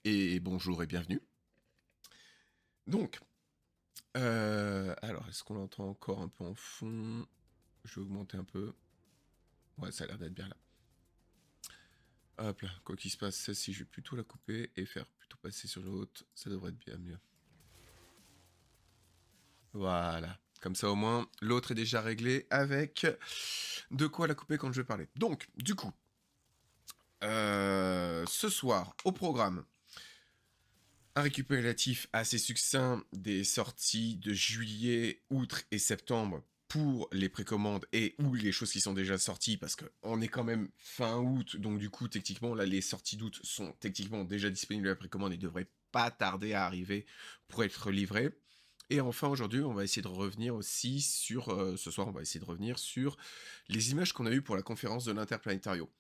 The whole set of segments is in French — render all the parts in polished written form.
et bonjour et bienvenue. Donc, alors est-ce qu'on l'entend encore un peu en fond? Je vais augmenter un peu. Ouais, ça a l'air d'être bien là. Hop là, quoi qu'il se passe, celle-ci, je vais plutôt la couper et faire plutôt passer sur l'autre. Ça devrait être bien mieux. Voilà. Comme ça, au moins, l'autre est déjà réglé avec de quoi la couper quand je vais parler. Donc, du coup, ce soir, au programme, un récapitulatif assez succinct des sorties de juillet, août et septembre pour les précommandes et ou les choses qui sont déjà sorties, parce qu'on est quand même fin août, donc du coup, techniquement, là, les sorties d'août sont techniquement déjà disponibles à la précommande et devraient pas tarder à arriver pour être livrées. Et enfin, aujourd'hui, on va essayer de revenir aussi sur, ce soir, on va essayer de revenir sur les images qu'on a eues pour la conférence de l'Interplanétario.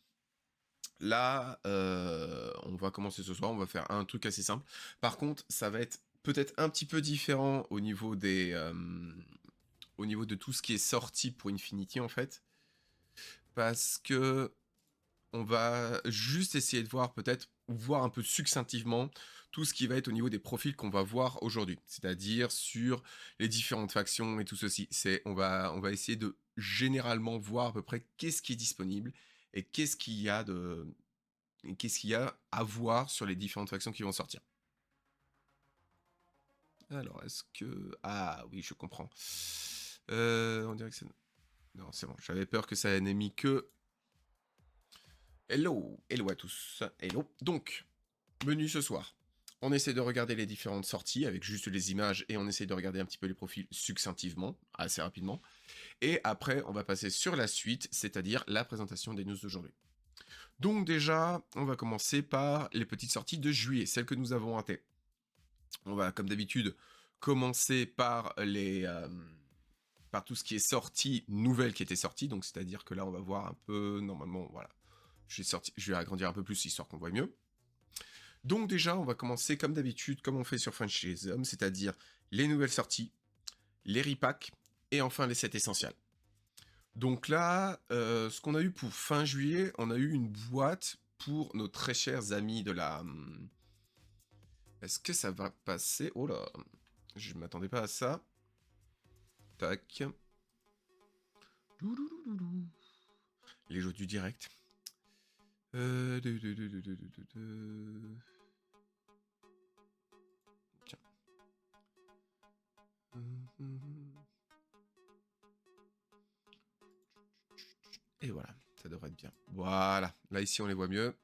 Là, on va commencer ce soir, on va faire un truc assez simple. Par contre, ça va être peut-être un petit peu différent au niveau au niveau de tout ce qui est sorti pour Infinity, en fait. Parce que on va juste essayer de voir peut-être, ou voir un peu succinctivement, tout ce qui va être au niveau des profils qu'on va voir aujourd'hui. C'est-à-dire sur les différentes factions et tout ceci. On va essayer de généralement voir à peu près qu'est-ce qui est disponible et qu'est-ce qu'il y a à voir sur les différentes factions qui vont sortir. Alors, est-ce que... Ah oui, je comprends. On dirait que c'est... Non, c'est bon. J'avais peur que ça n'ait mis que... Hello. Hello à tous. Hello. Donc, menu ce soir. On essaie de regarder les différentes sorties avec juste les images et on essaie de regarder un petit peu les profils succinctivement, assez rapidement. Et après, on va passer sur la suite, c'est-à-dire la présentation des news d'aujourd'hui. Donc déjà, on va commencer par les petites sorties de juillet, celles que nous avons ratées. On va, comme d'habitude, commencer par par tout ce qui est sorti, nouvelle qui était sortie. Donc, c'est-à-dire que là, on va voir un peu, normalement, voilà. Je vais agrandir un peu plus, histoire qu'on voit mieux. Donc, déjà, on va commencer, comme d'habitude, comme on fait sur Franchisum, c'est-à-dire les nouvelles sorties, les repacks, et enfin les sets essentiels. Donc là, ce qu'on a eu pour fin juillet, on a eu une boîte pour nos très chers amis de la... Est-ce que ça va passer? Oh là, je m'attendais pas à ça. Tac. Les jeux du direct. Tiens. Et voilà, ça devrait être bien. Voilà, là ici on les voit mieux.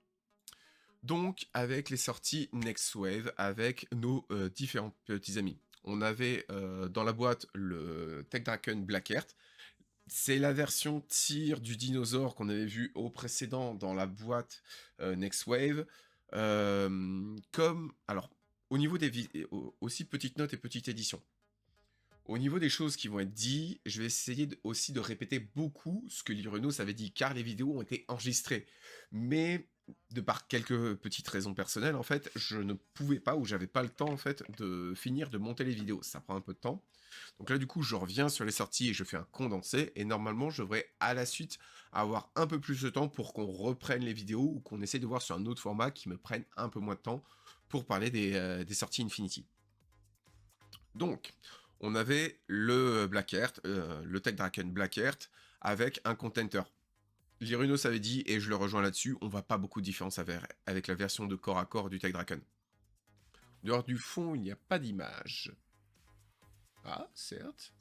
Donc avec les sorties Next Wave, avec nos différents petits amis. On avait dans la boîte le Tech Draken Black Earth. C'est la version tir du dinosaure qu'on avait vu au précédent dans la boîte Next Wave. Alors, au niveau des aussi petite note et petite édition. Au niveau des choses qui vont être dites, je vais essayer aussi de répéter beaucoup ce que Lirunos avait dit, car les vidéos ont été enregistrées. Mais, de par quelques petites raisons personnelles, en fait, je ne pouvais pas, ou j'avais pas le temps, en fait, de finir de monter les vidéos. Ça prend un peu de temps. Donc là, du coup, je reviens sur les sorties et je fais un condensé. Et normalement, je devrais, à la suite, avoir un peu plus de temps pour qu'on reprenne les vidéos ou qu'on essaie de voir sur un autre format qui me prenne un peu moins de temps pour parler des sorties Infinity. Donc, on avait le Black Earth, le Tech Draken Black Earth, avec un contenter. Lirunos avait dit, et je le rejoins là-dessus, on voit pas beaucoup de différence avec la version de corps à corps du Tech Draken. Dehors du fond, il n'y a pas d'image. Ah, certes.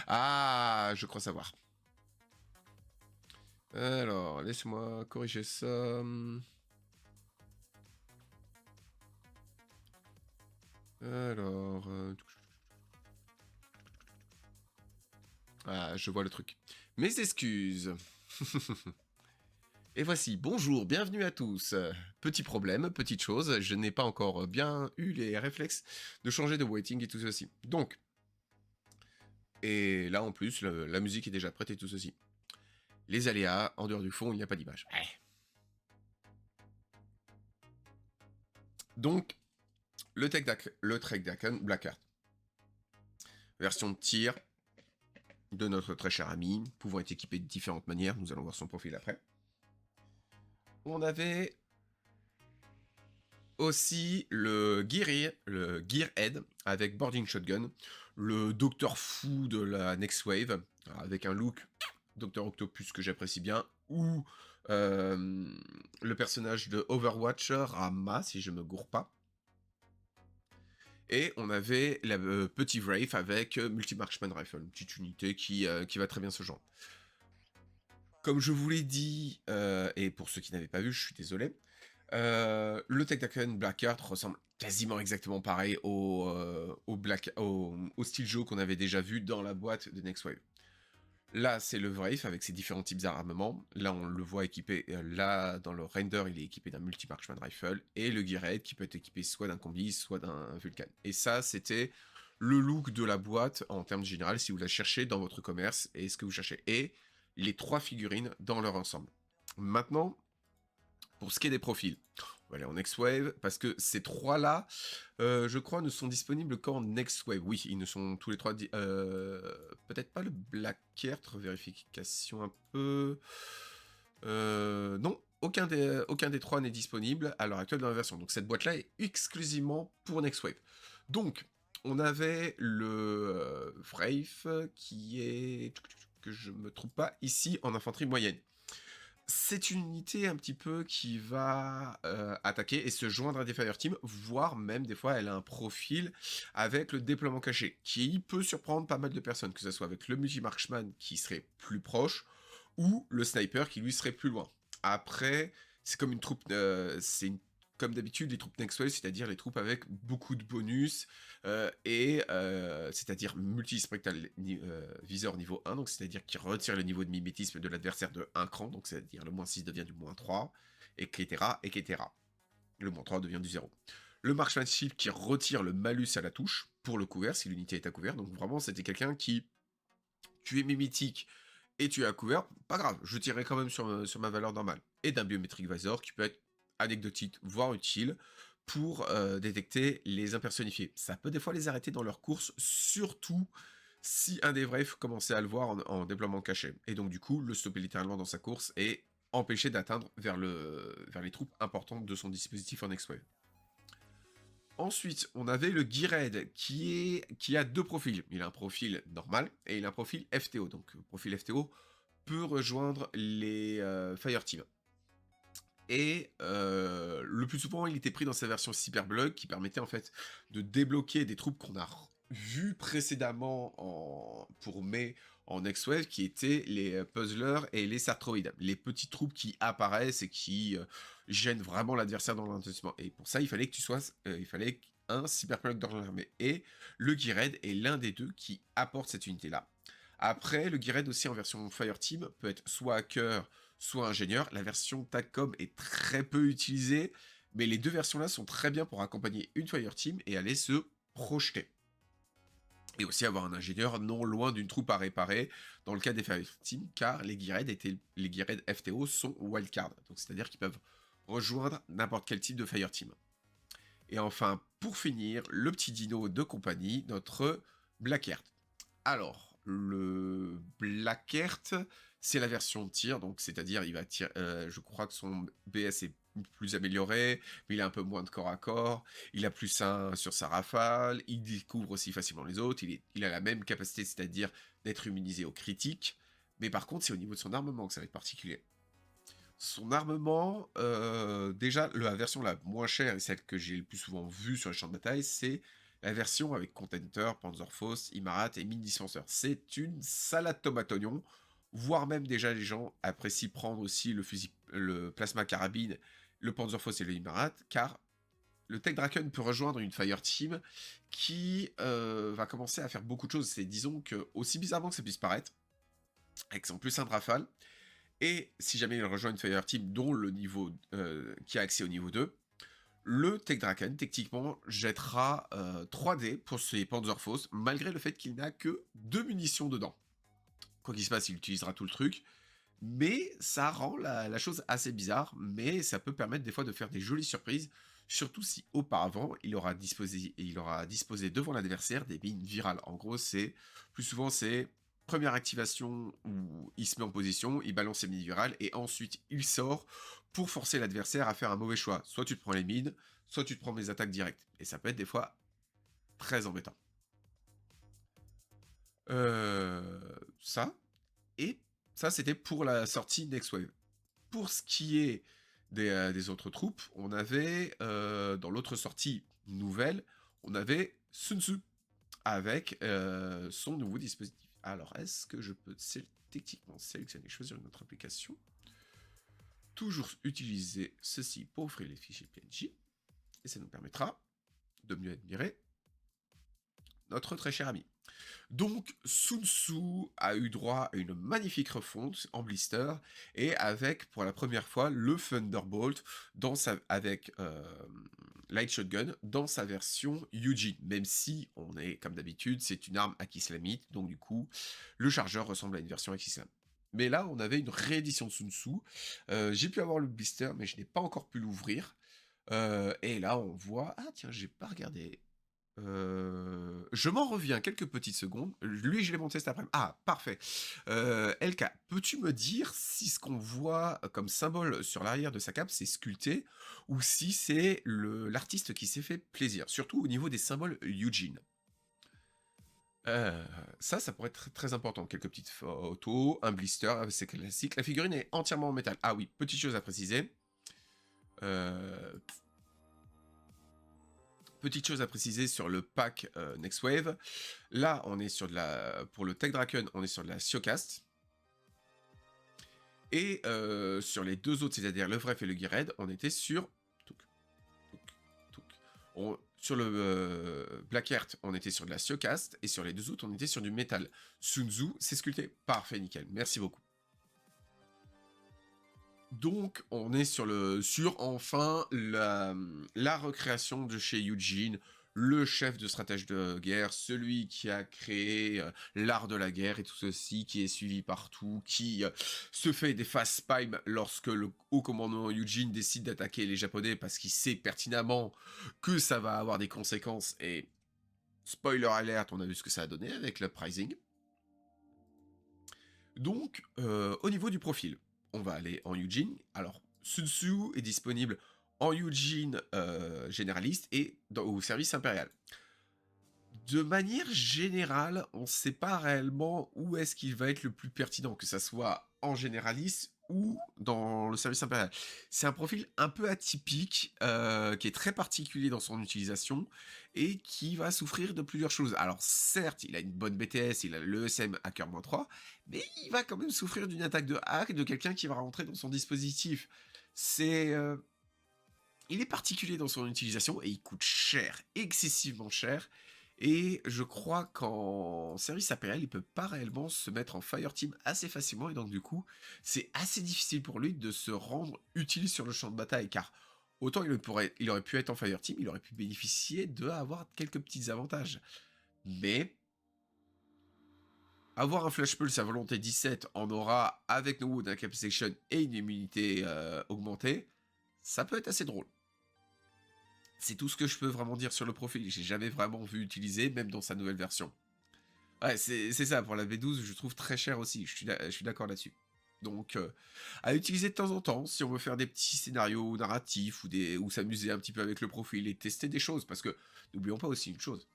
Ah, je crois savoir. Alors, laisse-moi corriger ça. Alors... Ah, je vois le truc. Mes excuses. Et voici, bonjour, bienvenue à tous. Petit problème, petite chose, je n'ai pas encore bien eu les réflexes de changer de waiting et tout ceci. Donc, et là en plus, la musique est déjà prête et tout ceci. Les aléas, en dehors du fond, il n'y a pas d'image. Donc, le Trek Draken Blackheart. Version de tir de notre très cher ami, pouvant être équipé de différentes manières, nous allons voir son profil après. On avait Aussi le Gearhead avec Boarding Shotgun, le Docteur Fou de la Next Wave, avec un look Docteur Octopus que j'apprécie bien, ou le personnage de Overwatch, Rama, si je me gourre pas. Et on avait la petit Wraith avec Multi-Marksman Rifle, une petite unité qui va très bien se joindre. Comme je vous l'ai dit, et pour ceux qui n'avaient pas vu, je suis désolé, le Tech-Draken Blackheart ressemble quasiment exactement pareil au style Joe qu'on avait déjà vu dans la boîte de Next Wave. Là, c'est le Wraith avec ses différents types d'armements. Là, on le voit équipé. Là, dans le render, il est équipé d'un multi-marksman rifle. Et le Gearhead qui peut être équipé soit d'un combi, soit d'un Vulcan. Et ça, c'était le look de la boîte en termes général si vous la cherchez dans votre commerce et ce que vous cherchez. Et les 3 figurines dans leur ensemble. Maintenant, pour ce qui est des profils, on va aller en Next Wave, parce que ces 3-là, je crois, ne sont disponibles qu'en Next Wave. Oui, ils ne sont tous les 3... peut-être pas le Blackheart, vérification un peu... non, aucun des 3 n'est disponible à l'heure actuelle dans la version. Donc cette boîte-là est exclusivement pour Next Wave. Donc, on avait le Wraith, qui est... que je me trouve pas ici, en infanterie moyenne. C'est une unité un petit peu qui va attaquer et se joindre à des fireteams, voire même des fois elle a un profil avec le déploiement caché, qui peut surprendre pas mal de personnes, que ce soit avec le multi-marksman qui serait plus proche, ou le sniper qui lui serait plus loin. Après, c'est comme une troupe, comme d'habitude les troupes Next Wave, c'est-à-dire les troupes avec beaucoup de bonus, c'est-à-dire multi-spectral viseur niveau 1, donc c'est-à-dire qui retire le niveau de mimétisme de l'adversaire de 1 cran, donc c'est-à-dire le moins 6 devient du moins 3, etc., etc. Le moins 3 devient du 0. Le marksmanship qui retire le malus à la touche pour le couvert, si l'unité est à couvert, donc vraiment c'était quelqu'un qui, tu es mimétique et tu es à couvert, pas grave, je tirerai quand même sur ma valeur normale. Et d'un biometric visor qui peut être anecdotique, voire utile, pour détecter les impersonnifiés. Ça peut des fois les arrêter dans leur course, surtout si un des Wraiths commençait à le voir en déploiement caché. Et donc du coup, le stopper littéralement dans sa course et empêcher d'atteindre vers les troupes importantes de son dispositif en X-Wave. Ensuite, on avait le Gearhead qui a 2 profils. Il a un profil normal et il a un profil FTO. Donc, le profil FTO peut rejoindre les Fireteam. Et le plus souvent, il était pris dans sa version Cyberblock qui permettait en fait de débloquer des troupes qu'on a vues précédemment pour mai en X-Wave, qui étaient les puzzlers et les sartroïdes. Les petites troupes qui apparaissent et qui gênent vraiment l'adversaire dans l'intensement. Et pour ça, il fallait que tu sois... il fallait un Cyberplug dans l'armée. Et le Gearhead est l'un des deux qui apporte cette unité-là. Après, le Gearhead aussi en version Fireteam peut être soit hacker, soit ingénieur. La version TACCOM est très peu utilisée, mais les deux versions-là sont très bien pour accompagner une Fireteam et aller se projeter. Et aussi avoir un ingénieur non loin d'une troupe à réparer dans le cas des Fireteam, car les Gearhead FTO sont wildcard, donc c'est-à-dire qu'ils peuvent rejoindre n'importe quel type de Fireteam. Et enfin, pour finir, le petit dino de compagnie, notre Blackheart. Alors, le Blackheart, c'est la version de tir, donc c'est-à-dire il va tirer. Je crois que son BS est plus amélioré, mais il a un peu moins de corps à corps. Il a plus 1 sur sa rafale. Il découvre aussi facilement les autres. Il a la même capacité, c'est-à-dire d'être immunisé aux critiques. Mais par contre, c'est au niveau de son armement que ça va être particulier. Son armement, déjà, la version la moins chère et celle que j'ai le plus souvent vue sur les champs de bataille, c'est la version avec Contenter, Panzerfaust, Imarat et Mine Dispenser. C'est une salade tomate oignon, voire même déjà les gens apprécient prendre aussi le plasma carabine, le Panzerfaust et le Imarat, car le Tech-Draken peut rejoindre une Fireteam qui va commencer à faire beaucoup de choses. C'est, disons que, aussi bizarrement que ça puisse paraître, avec son plus 1 de rafale, et si jamais il rejoint une Fireteam dont le niveau qui a accès au niveau 2, le Tech-Draken, techniquement, jettera 3D pour ses Panzerfaust, malgré le fait qu'il n'a que 2 munitions dedans. Quoi qu'il se passe, il utilisera tout le truc, mais ça rend la chose assez bizarre, mais ça peut permettre des fois de faire des jolies surprises, surtout si auparavant, il aura disposé devant l'adversaire des mines virales. En gros, plus souvent, c'est Première activation où il se met en position, il balance ses mines virales et ensuite il sort pour forcer l'adversaire à faire un mauvais choix. Soit tu te prends les mines, soit tu te prends mes attaques directes. Et ça peut être des fois très embêtant. Ça, et ça c'était pour la sortie Next Wave. Pour ce qui est des autres troupes, on avait, dans l'autre sortie nouvelle, on avait Sun Tzu avec son nouveau dispositif. Alors, est-ce que je peux techniquement sélectionner, choisir une autre application? Toujours utiliser ceci pour ouvrir les fichiers PNJ, et ça nous permettra de mieux admirer notre très cher ami. Donc, Sun Tzu a eu droit à une magnifique refonte en blister et avec, pour la première fois, le Thunderbolt avec Light Shotgun dans sa version Eugene. Même si, on est comme d'habitude, c'est une arme Akislamite, donc du coup, le chargeur ressemble à une version Akislam. Mais là, on avait une réédition de Sun Tzu. J'ai pu avoir le blister, mais je n'ai pas encore pu l'ouvrir. Et là, on voit... Ah tiens, j'ai pas regardé. Je m'en reviens quelques petites secondes. Lui, je l'ai monté cet après-midi. Ah, parfait. LK, peux-tu me dire si ce qu'on voit comme symbole sur l'arrière de sa cape, c'est sculpté, ou si c'est l'artiste qui s'est fait plaisir, surtout au niveau des symboles Eugene. Ça pourrait être très important. Quelques petites photos, un blister, c'est classique. La figurine est entièrement en métal. Ah oui, petite chose à préciser. Petite chose à préciser sur le pack Next Wave. Là, on est sur de la... Pour le Tech Draken, on est sur de la Siocast. Et sur les deux autres, c'est-à-dire le Vref et le Geared, on était sur... Sur le Black Heart, on était sur de la Siocast. Et sur les deux autres, on était sur du métal. Sun Tzu, c'est sculpté. Parfait, nickel. Merci beaucoup. Donc, on est sur enfin la recréation de chez Eugene, le chef de stratège de guerre, celui qui a créé l'art de la guerre et tout ceci, qui est suivi partout, qui se fait des facepalms lorsque le haut commandement Eugene décide d'attaquer les Japonais parce qu'il sait pertinemment que ça va avoir des conséquences. Et spoiler alert, on a vu ce que ça a donné avec l'uprising. Donc, au niveau du profil, on va aller en Eugene. Alors, Sun Tzu est disponible en Eugene généraliste et au service impérial. De manière générale, on ne sait pas réellement où est-ce qu'il va être le plus pertinent, que ça soit en généraliste ou dans le service impérial. C'est un profil un peu atypique, qui est très particulier dans son utilisation, et qui va souffrir de plusieurs choses. Alors certes, il a une bonne BTS, il a l'ESM Hacker-3, mais il va quand même souffrir d'une attaque de hack de quelqu'un qui va rentrer dans son dispositif. Il est particulier dans son utilisation, et il coûte cher, excessivement cher, et je crois qu'en service impérial, il peut pas réellement se mettre en fireteam assez facilement, et donc du coup, c'est assez difficile pour lui de se rendre utile sur le champ de bataille, car autant il aurait pu être en fireteam, il aurait pu bénéficier d'avoir quelques petits avantages. Mais avoir un flash pulse à volonté 17 en aura avec No Wood Incapacitation et une immunité augmentée, ça peut être assez drôle. C'est tout ce que je peux vraiment dire sur le profil. J'ai jamais vraiment vu utiliser, même dans sa nouvelle version. Ouais, c'est ça. Pour la V12, je trouve très cher aussi. Je suis d'accord là-dessus. Donc, à utiliser de temps en temps, si on veut faire des petits scénarios narratifs ou s'amuser un petit peu avec le profil et tester des choses. Parce que, n'oublions pas aussi une chose.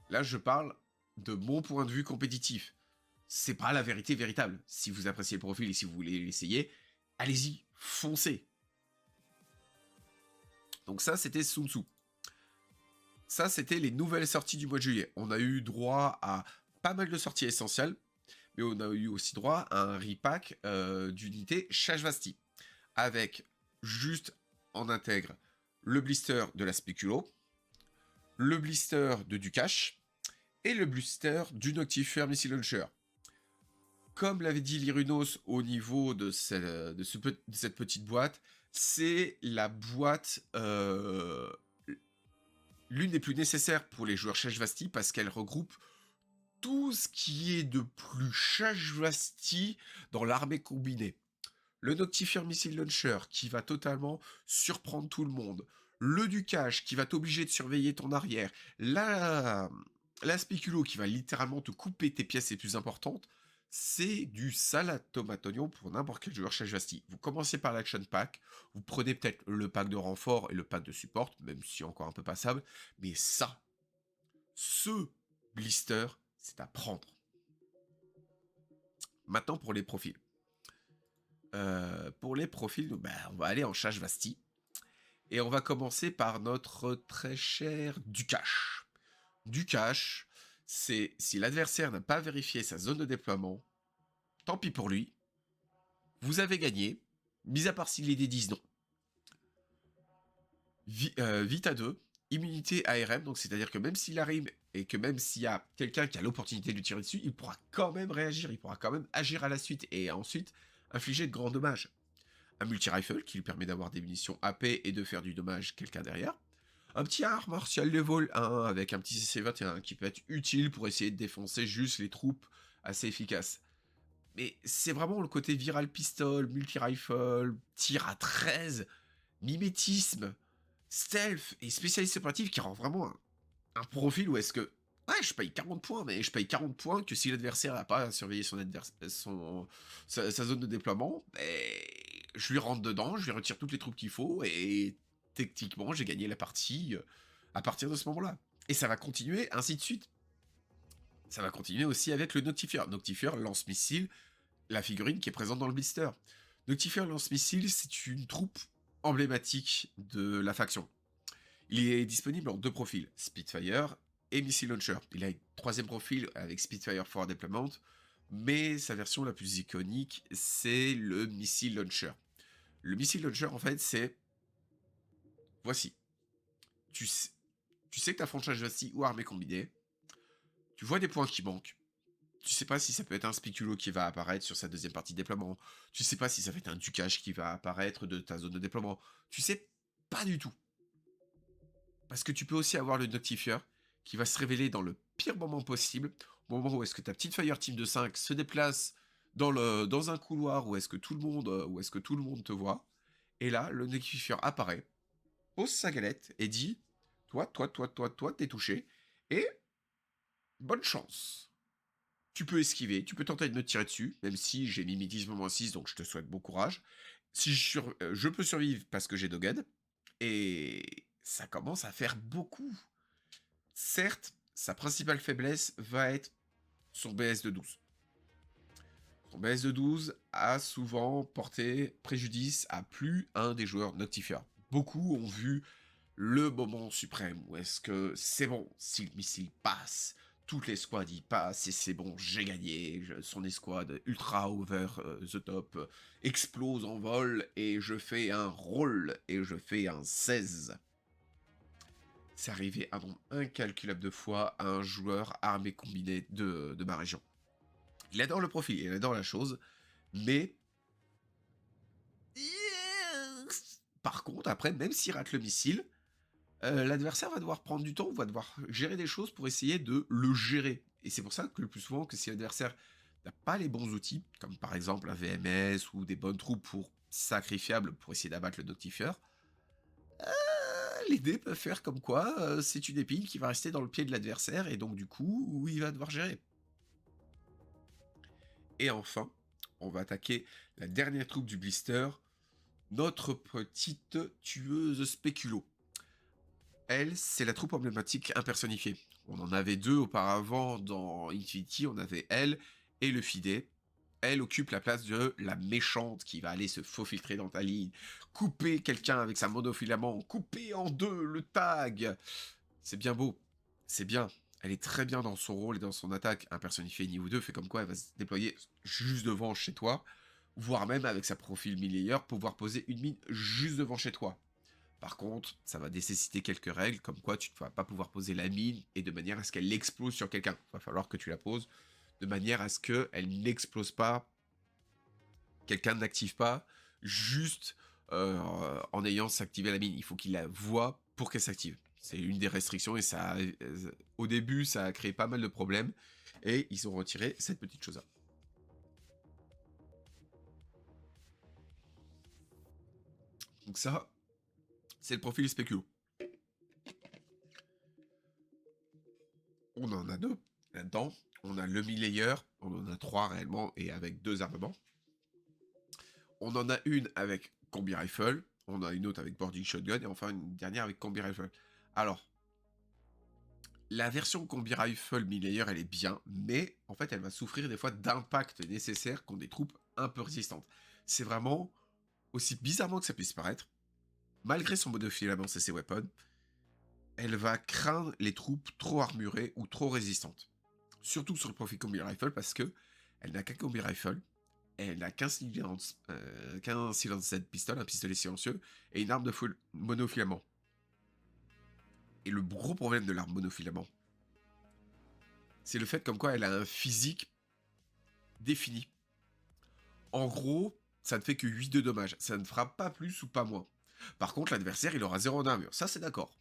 Là, je parle de mon point de vue compétitif. C'est pas la vérité véritable. Si vous appréciez le profil et si vous voulez l'essayer, allez-y, foncez. Donc ça, c'était Sun Tzu. Ça, c'était les nouvelles sorties du mois de juillet. On a eu droit à pas mal de sorties essentielles, mais on a eu aussi droit à un repack d'unités Shashvasti, avec juste en intègre le blister de la Speculo, le blister de Ducash, et le blister du Noctifer Missile Launcher. Comme l'avait dit Lirunos au niveau de cette petite boîte, c'est la boîte l'une des plus nécessaires pour les joueurs Shashvasti parce qu'elle regroupe tout ce qui est de plus Shashvasti dans l'armée combinée. Le Noctifer Missile Launcher qui va totalement surprendre tout le monde. Le Ducash qui va t'obliger de surveiller ton arrière. La spéculo qui va littéralement te couper tes pièces les plus importantes, c'est du salade tomate oignon pour n'importe quel joueur chez Javasti. Vous commencez par l'action pack, vous prenez peut-être le pack de renfort et le pack de support, même si encore un peu passable, mais ça, ce blister, c'est à prendre. Maintenant pour les profils. Pour les profils, on va aller en Javasti. Et on va commencer par notre très cher Ducash. Ducash, c'est si l'adversaire n'a pas vérifié sa zone de déploiement, tant pis pour lui, vous avez gagné, mis à part si les dés disent non. Vita 2, immunité ARM, donc c'est-à-dire que même s'il arrive et que même s'il y a quelqu'un qui a l'opportunité de lui tirer dessus, il pourra quand même réagir, il pourra quand même agir à la suite et ensuite infliger de grands dommages. Un multi-rifle qui lui permet d'avoir des munitions AP et de faire du dommage quelqu'un derrière. Un petit art martial level 1 avec un petit CC21 qui peut être utile pour essayer de défoncer juste les troupes assez efficaces. Mais c'est vraiment le côté viral pistol, multi-rifle, tir à 13, mimétisme, stealth et spécialiste opératif qui rend vraiment un profil où est-ce que ouais, je paye 40 points, mais je paye 40 points que si l'adversaire n'a pas surveillé sa zone de déploiement, je lui rentre dedans, je lui retire toutes les troupes qu'il faut, et techniquement, j'ai gagné la partie à partir de ce moment-là. Et ça va continuer, ainsi de suite. Ça va continuer aussi avec le Noctifier. Noctifier lance-missile, la figurine qui est présente dans le blister. Noctifier lance-missile, c'est une troupe emblématique de la faction. Il est disponible en deux profils, Spitfire et Missile Launcher. Il a un troisième profil avec Spitfire for Deployment, mais sa version la plus iconique, c'est le Missile Launcher. Le Missile Launcher, en fait, c'est... Voici. Tu sais, que ta franchise Javasti ou armée combinée, tu vois des points qui manquent. Tu sais pas si ça peut être un Spiculo qui va apparaître sur sa deuxième partie de déploiement. Tu sais pas si ça va être un Ducash qui va apparaître de ta zone de déploiement. Tu sais pas du tout. Parce que tu peux aussi avoir le Noctifier qui va se révéler dans le pire moment possible, au moment où est-ce que ta petite Fire Team de 5 se déplace dans un couloir où est-ce que tout le monde te voit. Et là, le Noctifier apparaît, pose sa galette et dit toi, t'es touché. Et bonne chance. Tu peux esquiver, tu peux tenter de me tirer dessus, même si j'ai mimétisme -6, donc je te souhaite bon courage. Si je peux survivre parce que j'ai Dogged, et ça commence à faire beaucoup. Certes, sa principale faiblesse va être son BS de 12. Son BS de 12 a souvent porté préjudice à plus un des joueurs Noctifier. Beaucoup ont vu le moment suprême où est-ce que c'est bon, si le missile passe, toutes les squads y passent et c'est bon, j'ai gagné, son escouade ultra over the top explose en vol et je fais un roll et je fais un 16. C'est arrivé un nombre incalculable de fois à un joueur armé combiné de ma région. Il adore le profil, il adore la chose, mais... Par contre, après, même s'il rate le missile, l'adversaire va devoir prendre du temps, va devoir gérer des choses pour essayer de le gérer. Et c'est pour ça que le plus souvent, que si l'adversaire n'a pas les bons outils, comme par exemple un VMS ou des bonnes troupes pour sacrifiables pour essayer d'abattre le Noctifier, les dés peuvent faire comme quoi c'est une épine qui va rester dans le pied de l'adversaire et donc du coup, il va devoir gérer. Et enfin, on va attaquer la dernière troupe du blister, notre petite tueuse spéculo. Elle, c'est la troupe emblématique impersonnifiée. On en avait deux auparavant dans Infinity, on avait elle et le Fide. Elle occupe la place de la méchante qui va aller se faufiltrer dans ta ligne, couper quelqu'un avec sa monofilament, couper en deux le tag. C'est bien beau, c'est bien. Elle est très bien dans son rôle et dans son attaque. Impersonnifiée niveau 2 fait comme quoi elle va se déployer juste devant chez toi, voire même avec sa profil millionnaire pouvoir poser une mine juste devant chez toi. Par contre, ça va nécessiter quelques règles, comme quoi tu ne vas pas pouvoir poser la mine et de manière à ce qu'elle explose sur quelqu'un. Il va falloir que tu la poses de manière à ce qu'elle n'explose pas, quelqu'un n'active pas, juste en ayant s'activer la mine. Il faut qu'il la voie pour qu'elle s'active. C'est une des restrictions et ça, au début, ça a créé pas mal de problèmes et ils ont retiré cette petite chose-là. Donc ça, c'est le profil spéculo. On en a 2 là-dedans. On a le mille-layer, on en a 3 réellement, et avec 2 armements. On en a une avec combi rifle, on a une autre avec boarding shotgun, et enfin une dernière avec combi rifle. Alors, la version combi rifle mille-layer, elle est bien, mais en fait, elle va souffrir des fois d'impact nécessaire contre des troupes un peu résistantes. C'est vraiment, aussi bizarrement que ça puisse paraître, malgré son monofilament CC Weapon, elle va craindre les troupes trop armurées ou trop résistantes. Surtout sur le profil combi rifle, parce que elle n'a qu'un combi rifle, elle n'a qu'un silenced pistol, un pistolet silencieux, et une arme de monofilament. Et le gros problème de l'arme monofilament, c'est le fait comme quoi elle a un physique défini. En gros, ça ne fait que 8 de dommages, ça ne fera pas plus ou pas moins. Par contre, l'adversaire, il aura 0 en armure, ça c'est d'accord.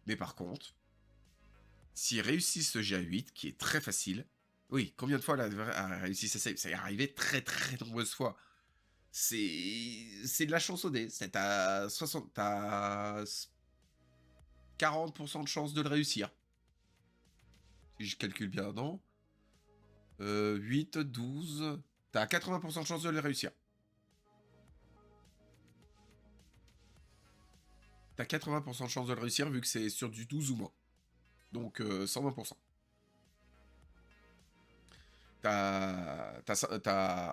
Mais par contre, s'il réussit ce GA8, qui est très facile, oui, combien de fois elle a réussi sa save? Ça est arrivé très très nombreuses fois. C'est de la chance au dé. C'est à 60... T'as 40% de chance de le réussir. Si je calcule bien, non 8, 12... T'as 80% de chance de le réussir. T'as 80% de chance de le réussir vu que c'est sur du 12 ou moins. Donc 120%.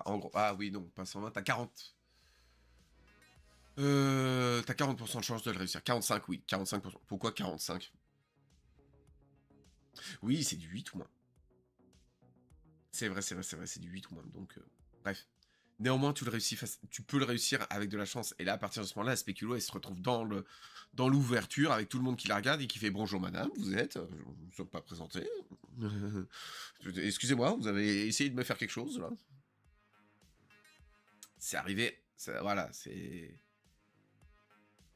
En gros... Ah oui, non, pas 120, t'as 40. T'as 40% de chance de le réussir. 45, oui, 45%. Pourquoi 45? Oui, c'est du 8 ou moins. C'est vrai, c'est du 8 ou moins. Donc, bref. Néanmoins, tu peux le réussir avec de la chance. Et là, à partir de ce moment-là, la spéculo, elle se retrouve dans l'ouverture avec tout le monde qui la regarde et qui fait bonjour madame, vous êtes, je ne me suis pas présenté. Excusez-moi, vous avez essayé de me faire quelque chose là. C'est arrivé, voilà, c'est.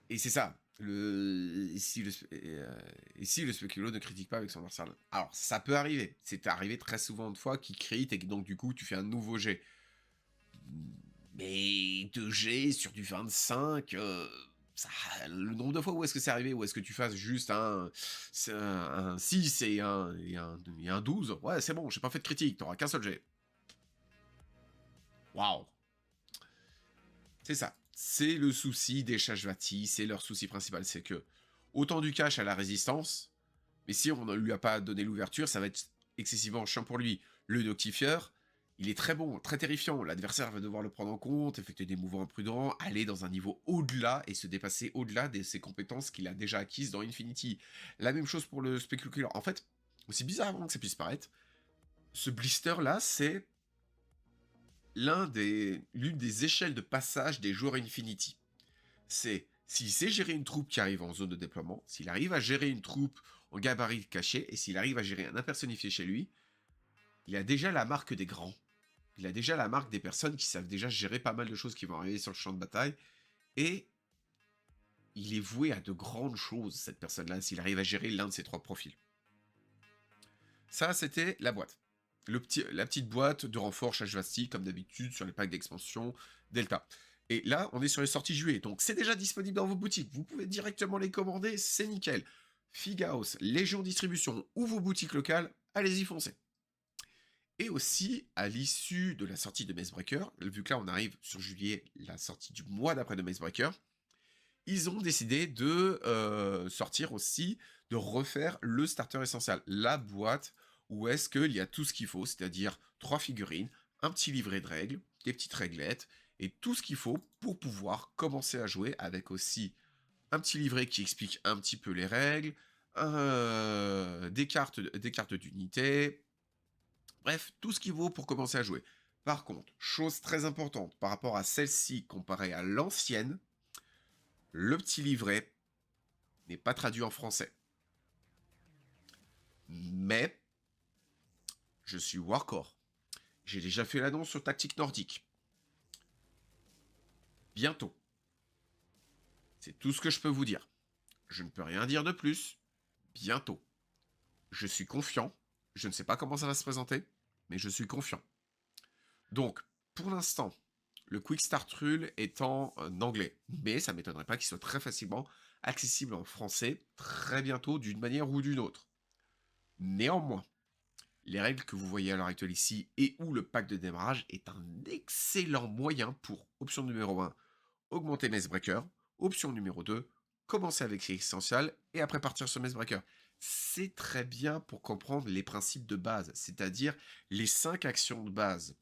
Et c'est ça. Et si le spéculo ne critique pas avec son martial. Alors, ça peut arriver. C'est arrivé très souvent de fois qu'il critique et que donc du coup, tu fais un nouveau jet. Mais 2 G sur du 25, le nombre de fois où est-ce que c'est arrivé, où est-ce que tu fasses juste un 6 et un 12, ouais, c'est bon, j'ai pas fait de critique, t'auras qu'un seul jet. Waouh. C'est ça. C'est le souci des Shashvati, c'est leur souci principal, c'est que autant du cash à la résistance, mais si on ne lui a pas donné l'ouverture, ça va être excessivement chiant pour lui. Le Noctifieur, il est très bon, très terrifiant. L'adversaire va devoir le prendre en compte, effectuer des mouvements imprudents, aller dans un niveau au-delà et se dépasser au-delà de ses compétences qu'il a déjà acquises dans Infinity. La même chose pour le Speculator. En fait, aussi bizarrement que ça puisse paraître, ce blister-là, c'est l'une des échelles de passage des joueurs Infinity. C'est s'il sait gérer une troupe qui arrive en zone de déploiement, s'il arrive à gérer une troupe en gabarit caché, et s'il arrive à gérer un impersonnifié chez lui, il a déjà la marque des grands. Il a déjà la marque des personnes qui savent déjà gérer pas mal de choses qui vont arriver sur le champ de bataille. Et il est voué à de grandes choses, cette personne-là, s'il arrive à gérer l'un de ces 3 profils. Ça, c'était la boîte. La petite boîte de renfort Shashvasti, comme d'habitude, sur les packs d'expansion Delta. Et là, on est sur les sorties juillet, donc c'est déjà disponible dans vos boutiques. Vous pouvez directement les commander, c'est nickel. Figaos, Légion Distribution ou vos boutiques locales, allez-y foncez. Et aussi, à l'issue de la sortie de Macebreaker, vu que là on arrive sur juillet, la sortie du mois d'après de Macebreaker, ils ont décidé de sortir aussi, de refaire le starter essentiel, la boîte où est-ce qu'il y a tout ce qu'il faut, c'est-à-dire 3 figurines, un petit livret de règles, des petites réglettes, et tout ce qu'il faut pour pouvoir commencer à jouer, avec aussi un petit livret qui explique un petit peu les règles, des cartes d'unité, bref, tout ce qu'il vaut pour commencer à jouer. Par contre, chose très importante par rapport à celle-ci comparée à l'ancienne, le petit livret n'est pas traduit en français. Mais je suis Warcore. J'ai déjà fait l'annonce sur Tactique Nordique. Bientôt. C'est tout ce que je peux vous dire. Je ne peux rien dire de plus. Bientôt. Je suis confiant. Je ne sais pas comment ça va se présenter, mais je suis confiant. Donc, pour l'instant, le Quick Start Rule est en anglais, mais ça ne m'étonnerait pas qu'il soit très facilement accessible en français très bientôt d'une manière ou d'une autre. Néanmoins, Les règles que vous voyez à l'heure actuelle ici et ou le pack de démarrage est un excellent moyen pour, option numéro 1, augmenter mes breakers, option numéro 2, commencer avec l'essentiel et après partir sur mes breakers. C'est très bien pour comprendre les principes de base, c'est-à-dire les 5 actions de base,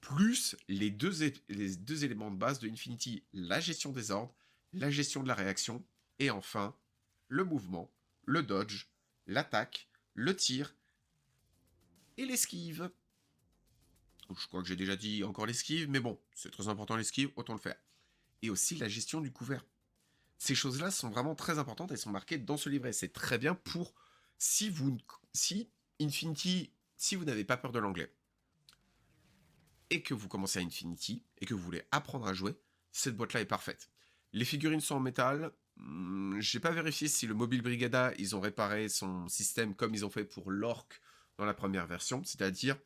plus les deux éléments de base de Infinity, la gestion des ordres, la gestion de la réaction, et enfin, le mouvement, le dodge, l'attaque, le tir et l'esquive. Je crois que j'ai déjà dit encore l'esquive, mais bon, c'est très important l'esquive, autant le faire. Et aussi la gestion du couvert. Ces choses-là sont vraiment très importantes et sont marquées dans ce livret. C'est très bien pour si Infinity, si vous n'avez pas peur de l'anglais et que vous commencez à Infinity et que vous voulez apprendre à jouer, cette boîte-là est parfaite. Les figurines sont en métal. J'ai pas vérifié si le Mobile Brigada, ils ont réparé son système comme ils ont fait pour l'Orc dans la première version, c'est-à-dire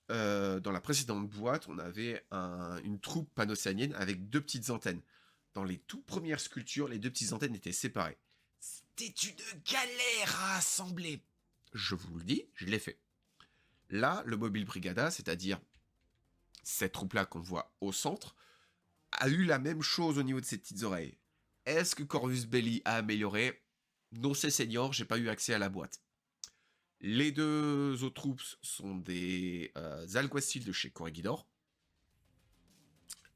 dans la précédente boîte, on avait une troupe panocéanienne avec 2 petites antennes. Dans les toutes premières sculptures, les 2 petites antennes étaient séparées. C'était une galère à assembler. Je vous le dis, je l'ai fait. Là, le Mobile Brigada, c'est-à-dire cette troupe-là qu'on voit au centre, a eu la même chose au niveau de ses petites oreilles. Est-ce que Corvus Belli a amélioré? Non, c'est senior, j'ai pas eu accès à la boîte. Les 2 autres troupes sont des alguacils de chez Corregidor.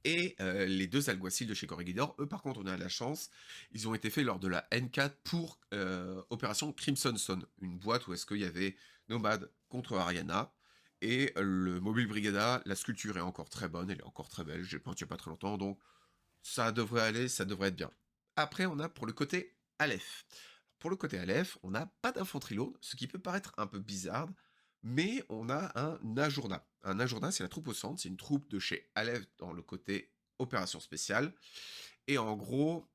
Et les 2 alguacils de chez Corregidor, eux par contre on a la chance, ils ont été faits lors de la N4 pour Opération Crimson Sun, une boîte où est-ce qu'il y avait Nomad contre Ariana, et le Mobile Brigada, la sculpture est encore très bonne, elle est encore très belle, j'ai peint il n'y a pas très longtemps, donc ça devrait aller, ça devrait être bien. Après on a pour le côté Aleph. Pour le côté Aleph, on n'a pas d'infanterie lourde, ce qui peut paraître un peu bizarre, mais on a un Ajourna. Un Ajourna, c'est la troupe au centre, c'est une troupe de chez Aleph dans le côté opération spéciale. Et en gros,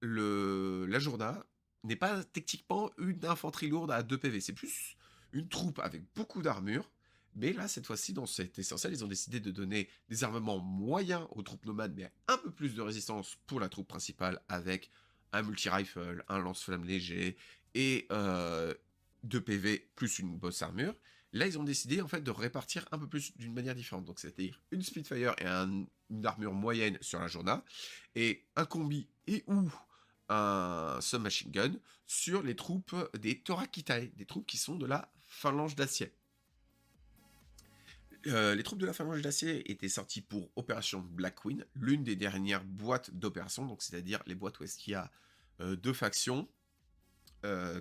l'Ajourna n'est pas techniquement une infanterie lourde à 2 PV, c'est plus une troupe avec beaucoup d'armure. Mais là, cette fois-ci, dans cet essentiel, ils ont décidé de donner des armements moyens aux troupes nomades, mais un peu plus de résistance pour la troupe principale, avec un multi-rifle, un lance-flamme léger et 2 PV plus une bosse armure. Là, ils ont décidé en fait de répartir un peu plus d'une manière différente. Donc, c'est-à-dire une Spitfire et une armure moyenne sur la Jorna, et un combi et ou un submachine gun sur les troupes des Torakitai, des troupes qui sont de la phalange d'acier. Les troupes de la phalange d'acier étaient sorties pour Opération Black Queen, l'une des dernières boîtes d'opération, donc c'est-à-dire les boîtes où est-ce qu'il y a 2 factions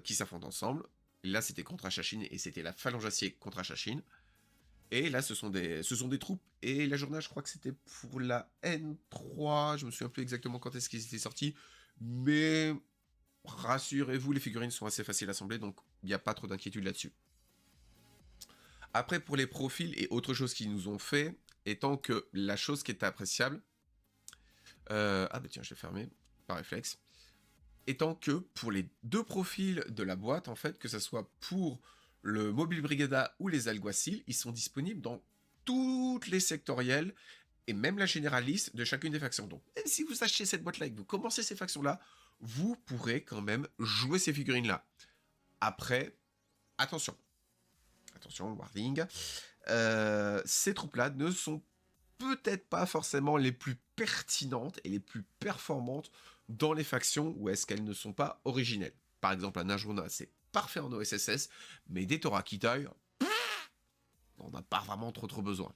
qui s'affrontent ensemble. Là, c'était contre Achachine et c'était la phalange d'acier contre Achachine. Et là, ce sont des troupes. Et la journée, je crois que c'était pour la N3. Je me souviens plus exactement quand est-ce qu'ils étaient sortis. Mais rassurez-vous, les figurines sont assez faciles à assembler, donc il n'y a pas trop d'inquiétude là-dessus. Après, pour les profils et autres choses qu'ils nous ont fait, étant que la chose qui est appréciable... ah bah tiens, je vais fermer par réflexe. Étant que pour les 2 profils de la boîte, en fait, que ce soit pour le Mobile Brigada ou les alguacils, ils sont disponibles dans toutes les sectorielles et même la généraliste de chacune des factions. Donc, même si vous achetez cette boîte-là et que vous commencez ces factions-là, vous pourrez quand même jouer ces figurines-là. Après, attention, warding, ces troupes-là ne sont peut-être pas forcément les plus pertinentes et les plus performantes dans les factions où est-ce qu'elles ne sont pas originelles. Par exemple, un Ajourna, c'est parfait en OSSS, mais des Torakitai, on n'a pas vraiment trop besoin.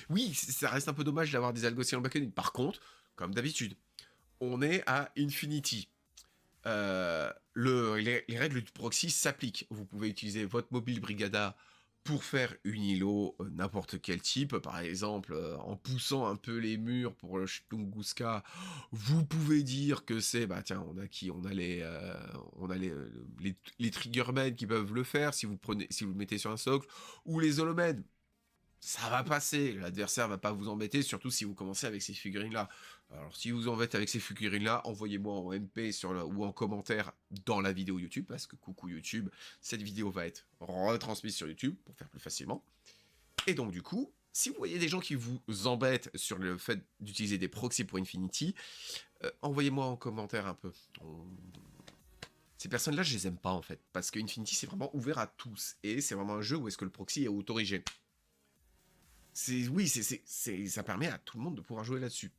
Oui, ça reste un peu dommage d'avoir des Algociens en back-end. Par contre, comme d'habitude, on est à Infinity. Les règles du proxy s'appliquent. Vous pouvez utiliser votre Mobile Brigada pour faire une îlot n'importe quel type, par exemple en poussant un peu les murs pour le Tunguska, vous pouvez dire que c'est, bah tiens, on a les Triggermen qui peuvent le faire si vous le mettez sur un socle, ou les Holomen. Ça va passer, l'adversaire va pas vous embêter, surtout si vous commencez avec ces figurines-là. Alors si vous embêtez avec ces figurines-là, envoyez-moi en MP ou en commentaire dans la vidéo YouTube, parce que coucou YouTube, cette vidéo va être retransmise sur YouTube, pour faire plus facilement. Et donc du coup, si vous voyez des gens qui vous embêtent sur le fait d'utiliser des proxys pour Infinity, envoyez-moi en commentaire un peu. Ces personnes-là, je les aime pas, en fait. Parce que Infinity, c'est vraiment ouvert à tous. Et c'est vraiment un jeu où est-ce que le proxy est autorigé. Oui, ça permet à tout le monde de pouvoir jouer là-dessus.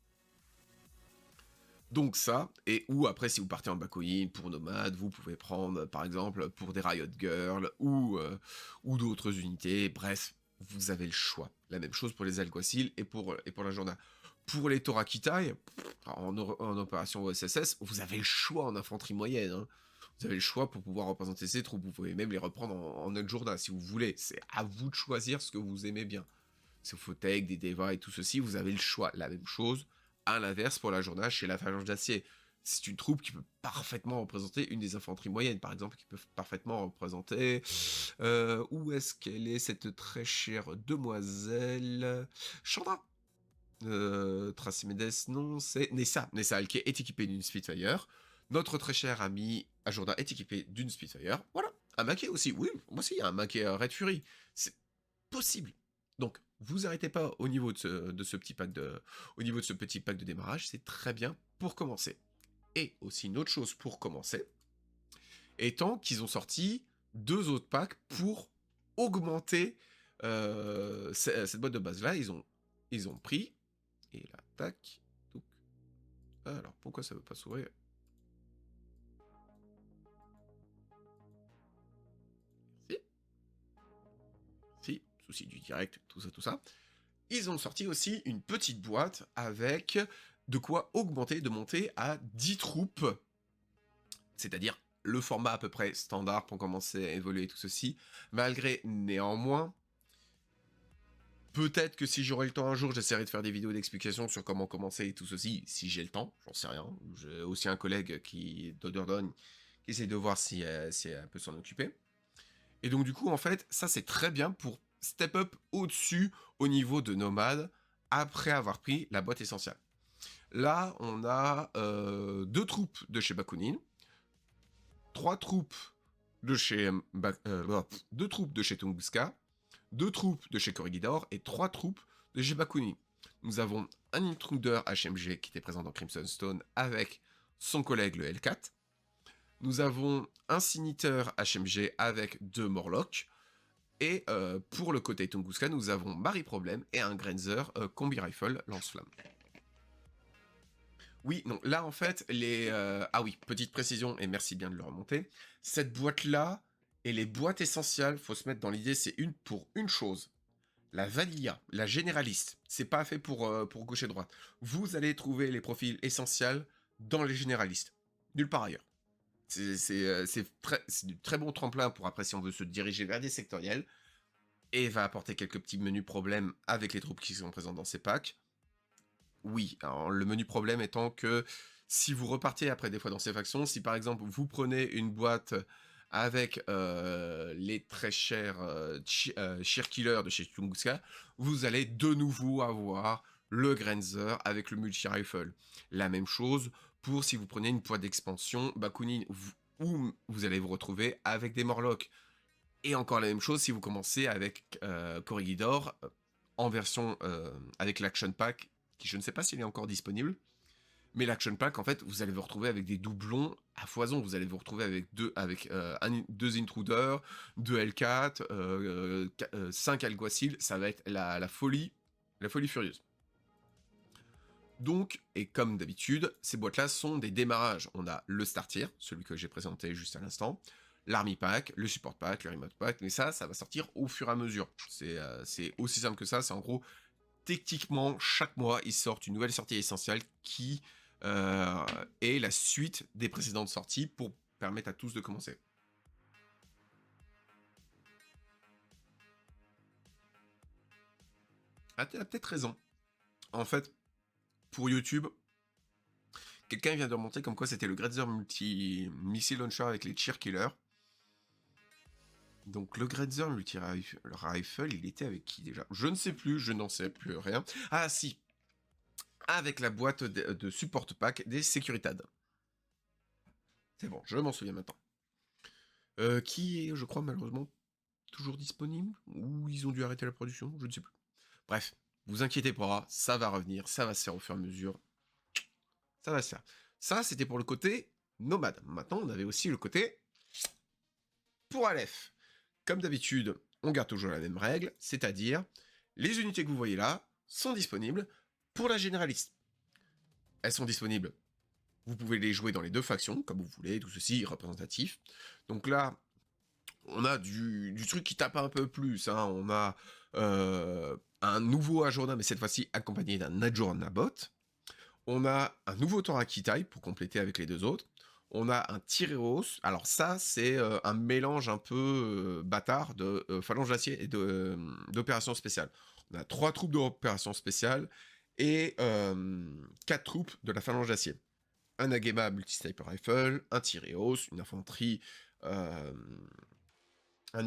Donc ça, et ou après si vous partez en backcoin pour Nomade, vous pouvez prendre par exemple pour des Riot Girls ou d'autres unités, bref, vous avez le choix. La même chose pour les Alguacil et pour la Journal. Pour les Torakitai, en opération OSSS, vous avez le choix en infanterie moyenne. Hein. Vous avez le choix pour pouvoir représenter ces troupes, vous pouvez même les reprendre en autre journal si vous voulez. C'est à vous de choisir ce que vous aimez bien. Si vous take des Deva et tout ceci, vous avez le choix. La même chose, à l'inverse, pour la journée chez la Phalange d'Acier. C'est une troupe qui peut parfaitement représenter une des infanteries moyennes, par exemple, qui peut parfaitement représenter... où est-ce qu'elle est, cette très chère demoiselle Chandra Tracimedes, non, c'est Nessa. Nessa, elle qui est équipée d'une Spitfire. Notre très cher ami Ajourda est équipé d'une Spitfire. Voilà. Un maquet aussi, oui, moi aussi, il y a un maquet Red Fury. C'est possible. Donc, vous arrêtez pas au niveau de ce petit pack de démarrage, c'est très bien pour commencer. Et aussi une autre chose pour commencer, étant qu'ils ont sorti 2 autres packs pour augmenter cette boîte de base là. Ils ont pris et là, tac. Donc, alors pourquoi ça veut pas s'ouvrir? Si, si, souci du direct, tout ça. Ils ont sorti aussi une petite boîte avec de quoi augmenter, de monter à 10 troupes. C'est-à-dire le format à peu près standard pour commencer à évoluer tout ceci. Malgré, néanmoins, peut-être que si j'aurai le temps un jour, j'essaierai de faire des vidéos d'explication sur comment commencer et tout ceci, si j'ai le temps, j'en sais rien. J'ai aussi un collègue d'Oderdon, qui essaie de voir si elle peut s'en occuper. Et donc du coup, en fait, ça c'est très bien pour step up au-dessus au niveau de Nomade, après avoir pris la boîte essentielle. Là, on a 2 troupes de chez Bakunin, 3 troupes de chez 2 troupes de chez Tunguska, 2 troupes de chez Corregidor et 3 troupes de chez Bakunin. Nous avons un intruder HMG qui était présent dans Crimson Stone avec son collègue le L4. Nous avons un Siniteur HMG avec 2 Morlocks. Et pour le côté Tunguska, nous avons Marie Problème et un Grenzer Combi Rifle lance-flamme. Oui, non, là en fait, ah oui, petite précision, et merci bien de le remonter. Cette boîte-là, et les boîtes essentielles, faut se mettre dans l'idée, c'est pour une chose. La Vanilla, la généraliste, c'est pas fait pour gauche et droite. Vous allez trouver les profils essentiels dans les généralistes. Nulle part ailleurs. C'est du très bon tremplin pour après si on veut se diriger vers des sectoriels. Et va apporter quelques petits menus problèmes avec les troupes qui sont présentes dans ces packs. Oui, alors le menu problème étant que si vous repartez après des fois dans ces factions, si par exemple vous prenez une boîte avec les très chers Shear Killer de chez Tunguska, vous allez de nouveau avoir le Grenzer avec le multi-rifle. La même chose pour si vous prenez une boîte d'expansion Bakunin, où vous allez vous retrouver avec des Morlocks. Et encore la même chose si vous commencez avec Corregidor en version avec l'Action Pack, qui je ne sais pas s'il est encore disponible, mais l'Action Pack, en fait, vous allez vous retrouver avec des doublons à foison. Vous allez vous retrouver avec deux Intruders, 2 L4, 5 Alguacil. Ça va être la folie furieuse. Donc, et comme d'habitude, ces boîtes-là sont des démarrages. On a le Star Tier, celui que j'ai présenté juste à l'instant, l'Army Pack, le Support Pack, le Remote Pack, mais ça va sortir au fur et à mesure. C'est aussi simple que ça, c'est en gros, techniquement, chaque mois, ils sortent une nouvelle sortie essentielle qui est la suite des précédentes sorties pour permettre à tous de commencer. Ah, tu as peut-être raison. En fait, pour YouTube, quelqu'un vient de remonter comme quoi c'était le Grenzer Missile Launcher avec les Cheer Killers. Donc le Grenzer Multi-Rifle, il était avec qui déjà? Je ne sais plus, je n'en sais plus rien. Ah si, avec la boîte de support pack des Securitas. C'est bon, je m'en souviens maintenant. Qui est, je crois, malheureusement, toujours disponible? Ou ils ont dû arrêter la production? Je ne sais plus. Bref, vous inquiétez pas, ça va revenir, ça va se faire au fur et à mesure. Ça va se faire. Ça, c'était pour le côté nomade. Maintenant, on avait aussi le côté pour Aleph. Comme d'habitude, on garde toujours la même règle, c'est-à-dire les unités que vous voyez là sont disponibles pour la généraliste. Elles sont disponibles. Vous pouvez les jouer dans les deux factions, comme vous voulez, tout ceci est représentatif. Donc là, on a du truc qui tape un peu plus. Hein. On a un nouveau Ajorna, mais cette fois-ci accompagné d'un Ajornabot. On a un nouveau Torakitai pour compléter avec les deux autres. On a un Tyreos. Alors ça, c'est un mélange un peu bâtard de phalange d'acier et d'opérations spéciales. On a 3 troupes d'opérations spéciales et 4 troupes de la phalange d'acier. Un Agema multi-sniper rifle, un Tyreos, une infanterie, un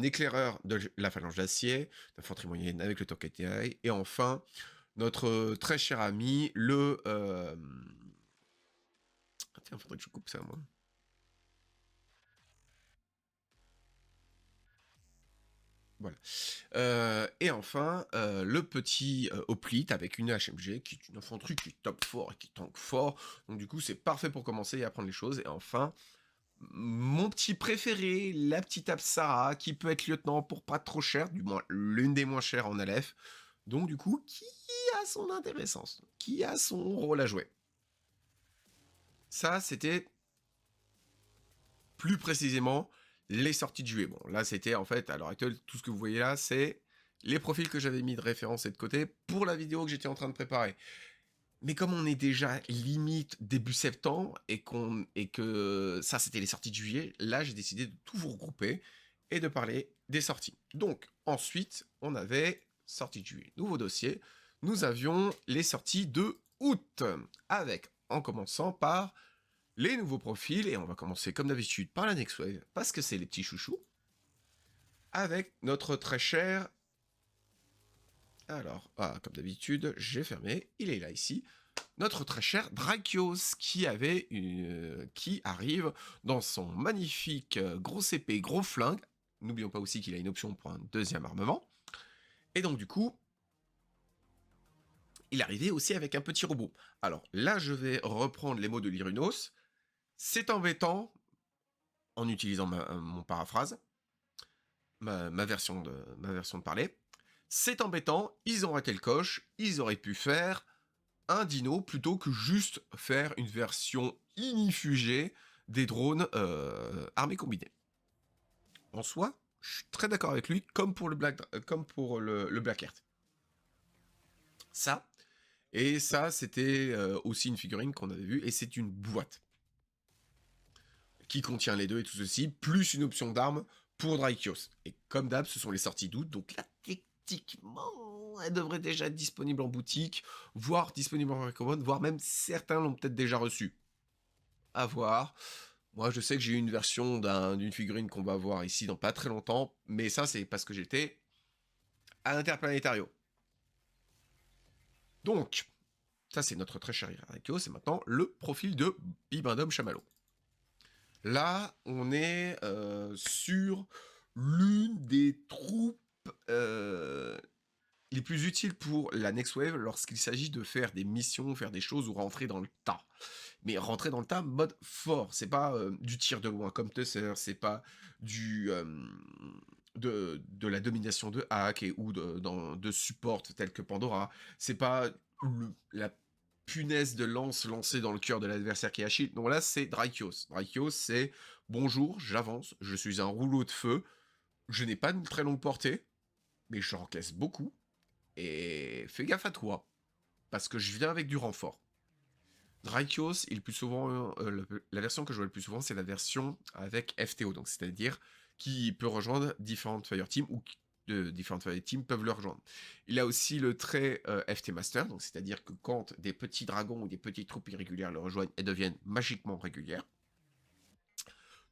éclaireur de la phalange d'acier, l'infanterie moyenne avec le Tokatai, et enfin notre très cher ami, le... Tiens, faudrait que je coupe ça, moi. Voilà. Et enfin, le petit hoplite avec une HMG qui est une infanterie qui tape fort et qui tank fort. Donc du coup, c'est parfait pour commencer et apprendre les choses. Et enfin, mon petit préféré, la petite Apsara, qui peut être lieutenant pour pas trop cher, du moins l'une des moins chères en Aleph. Donc du coup, qui a son intéressance, qui a son rôle à jouer. Ça, c'était plus précisément les sorties de juillet. Bon, là, c'était en fait, à l'heure actuelle, tout ce que vous voyez là, c'est les profils que j'avais mis de référence et de côté pour la vidéo que j'étais en train de préparer. Mais comme on est déjà limite début septembre et que ça, c'était les sorties de juillet, là, j'ai décidé de tout vous regrouper et de parler des sorties. Donc, ensuite, on avait sorties de juillet, nouveau dossier. Nous avions les sorties de août, avec, en commençant par les nouveaux profils, et on va commencer comme d'habitude par la Next Wave, parce que c'est les petits chouchous, avec notre très cher... Alors, comme d'habitude, j'ai fermé, il est là ici, notre très cher Drakios, qui arrive dans son magnifique gros épée, gros flingue. N'oublions pas aussi qu'il a une option pour un deuxième armement. Et donc du coup, il arrivait aussi avec un petit robot. Alors là, je vais reprendre les mots de Lyrunos. C'est embêtant, en utilisant mon paraphrase, ma version de parler. C'est embêtant, ils ont raté le coche, ils auraient pu faire un dino plutôt que juste faire une version inifugée des drones armés combinés. En soi, je suis très d'accord avec lui, comme pour le Black Heart. Ça, et ça, c'était aussi une figurine qu'on avait vue, et c'est une boîte qui contient les deux et tout ceci, plus une option d'arme pour Drakios. Et comme d'hab, ce sont les sorties d'août, donc là, techniquement, elle devrait déjà être disponible en boutique, voire disponible en précommande, voire même certains l'ont peut-être déjà reçu. À voir. Moi, je sais que j'ai eu une version d'une figurine qu'on va voir ici dans pas très longtemps, mais ça, c'est parce que j'étais à l'Interplanétario. Donc, ça, c'est notre très cher Drakios, c'est maintenant le profil de Bibendum Chamallow. Là, on est sur l'une des troupes les plus utiles pour la Next Wave lorsqu'il s'agit de faire des missions, faire des choses ou rentrer dans le tas. Mais rentrer dans le tas mode fort, c'est pas du tir de loin comme Tesser, c'est pas de la domination de hack ou de support tel que Pandora, c'est pas la punaise de lance lancée dans le cœur de l'adversaire qui agite. Non, là, c'est Drakios. Drakios, c'est bonjour, j'avance, je suis un rouleau de feu, je n'ai pas une très longue portée, mais je encaisse beaucoup, et fais gaffe à toi, parce que je viens avec du renfort. Drakios, il plus souvent, la version que je vois le plus souvent, c'est la version avec FTO, donc c'est-à-dire qui peut rejoindre différentes Fireteams ou différentes Fireteams peuvent le rejoindre. Il a aussi le trait FT Master, donc c'est-à-dire que quand des petits dragons ou des petites troupes irrégulières le rejoignent, elles deviennent magiquement régulières.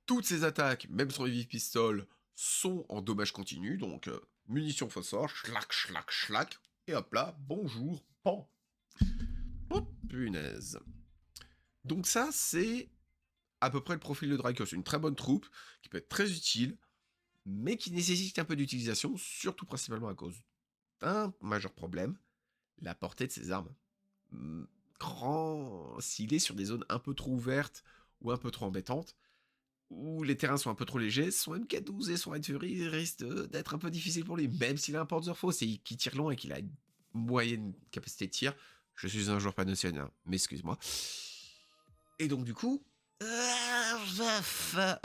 Toutes ces attaques, même sur les vives pistoles, sont en dommage continu, donc munitions phosphore, schlac, schlac, schlac, et hop là, bonjour, pan. Oh, punaise. Donc ça, c'est à peu près le profil de Drakios. Une très bonne troupe, qui peut être très utile, mais qui nécessite un peu d'utilisation, surtout principalement à cause d'un majeur problème, la portée de ses armes. Grand, s'il est sur des zones un peu trop ouvertes, ou un peu trop embêtantes, où les terrains sont un peu trop légers, son MK12 et son Red Fury risquent d'être un peu difficiles pour lui, même s'il a un Panzer Faust et qu'il tire loin et qu'il a une moyenne capacité de tir. Je suis un joueur panocéanien, mais excuse-moi. Et donc du coup,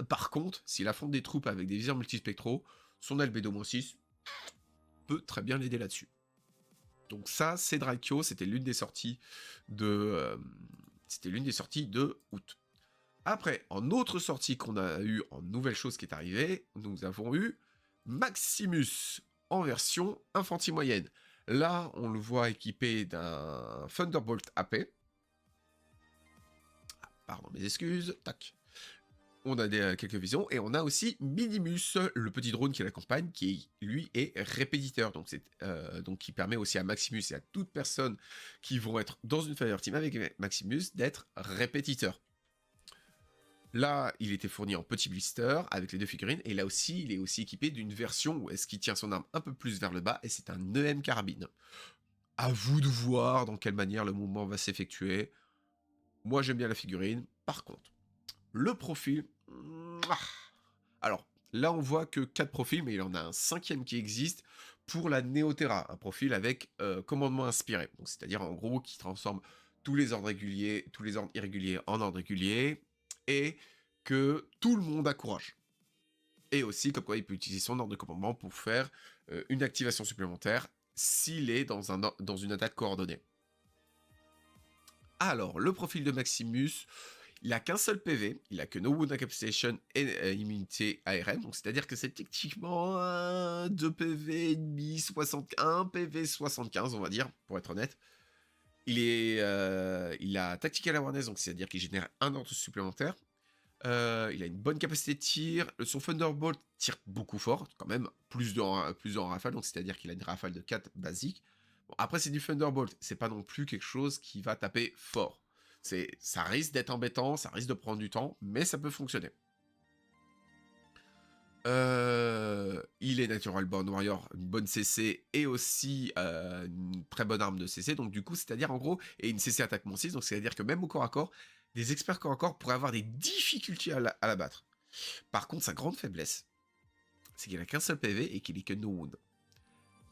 par contre, s'il affronte des troupes avec des viseurs multispectraux, son Albedo-6 peut très bien l'aider là-dessus. Donc ça, c'est Drakyo, c'était l'une des sorties de août. Après, en autre sortie qu'on a eu, en nouvelle chose qui est arrivée, nous avons eu Maximus en version infantile moyenne. Là, on le voit équipé d'un Thunderbolt AP. Pardon, mes excuses. Tac. On a quelques visions, et on a aussi Minimus, le petit drone qui l'accompagne, qui lui est répétiteur, donc qui permet aussi à Maximus et à toute personne qui vont être dans une Fireteam avec Maximus d'être répétiteur. Là, il était fourni en petit blister avec les deux figurines, et là aussi, il est aussi équipé d'une version où est-ce qu'il tient son arme un peu plus vers le bas, et c'est un EM carabine. À vous de voir dans quelle manière le mouvement va s'effectuer. Moi, j'aime bien la figurine. Par contre, le profil... Alors, là, on voit que 4 profils, mais il en a un 5e qui existe pour la Neoterra, un profil avec commandement inspiré. Donc, c'est-à-dire, en gros, qui transforme tous les ordres irréguliers en ordres réguliers, et que tout le monde a courage. Et aussi, comme quoi, il peut utiliser son ordre de commandement pour faire une activation supplémentaire s'il est dans une attaque coordonnée. Alors, le profil de Maximus, il a qu'un seul PV, il a que No Wound Incapacitation et immunité ARM, donc c'est-à-dire que c'est techniquement 2 PV et demi, 61 PV 75, on va dire, pour être honnête. Il a Tactical Awareness, donc c'est-à-dire qu'il génère un ordre supplémentaire. Il a une bonne capacité de tir. Son Thunderbolt tire beaucoup fort, quand même, plus en rafale, donc c'est-à-dire qu'il a une rafale de 4 basique. Bon, après, c'est du Thunderbolt, c'est pas non plus quelque chose qui va taper fort. Ça risque d'être embêtant, ça risque de prendre du temps, mais ça peut fonctionner. Il est Natural Born Warrior, une bonne CC et aussi une très bonne arme de CC, donc du coup, c'est-à-dire en gros, et une CC attaquement 6, donc c'est-à-dire que même au corps à corps, des experts corps à corps pourraient avoir des difficultés à la battre. Par contre, sa grande faiblesse, c'est qu'il a qu'un seul PV et qu'il est que no wound.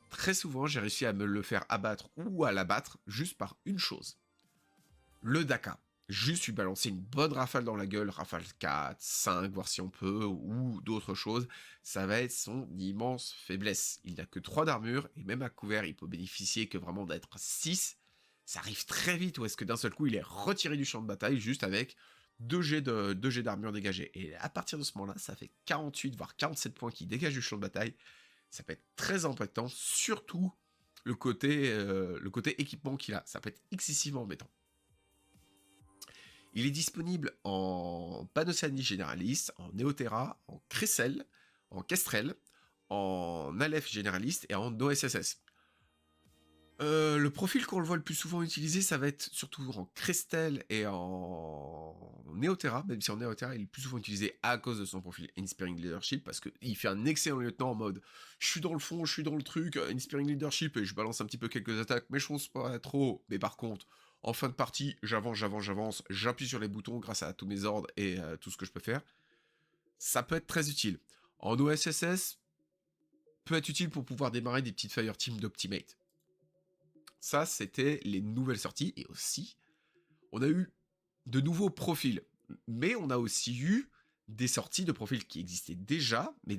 Très souvent, j'ai réussi à me le faire abattre ou à l'abattre juste par une chose. Le Daka. Juste lui balancer une bonne rafale dans la gueule, rafale 4, 5, voir si on peut, ou d'autres choses, ça va être son immense faiblesse. Il n'a que 3 d'armure, et même à couvert, il peut bénéficier que vraiment d'être 6. Ça arrive très vite, ou est-ce que d'un seul coup, il est retiré du champ de bataille, juste avec 2 jets d'armure dégagés. Et à partir de ce moment-là, ça fait 48, voire 47 points qui dégagent du champ de bataille. Ça peut être très embêtant, surtout le côté équipement qu'il a. Ça peut être excessivement embêtant. Il est disponible en Panocéanie généraliste, en Neoterra, en Cressel, en Kestrel, en Aleph généraliste et en OSSS. Le profil qu'on le voit le plus souvent utilisé, ça va être surtout en Crestel et en Neoterra, même si en Neoterra, il est le plus souvent utilisé à cause de son profil Inspiring Leadership, parce qu'il fait un excellent lieutenant en mode « je suis dans le fond, je suis dans le truc, Inspiring Leadership, et je balance un petit peu quelques attaques, mais je fonce pas trop. Mais par contre, en fin de partie, j'avance, j'appuie sur les boutons grâce à tous mes ordres et tout ce que je peux faire. » Ça peut être très utile. En OSSS, peut être utile pour pouvoir démarrer des petites fireteams d'Optimate. Ça, c'était les nouvelles sorties, et aussi, on a eu de nouveaux profils, mais on a aussi eu des sorties de profils qui existaient déjà, mais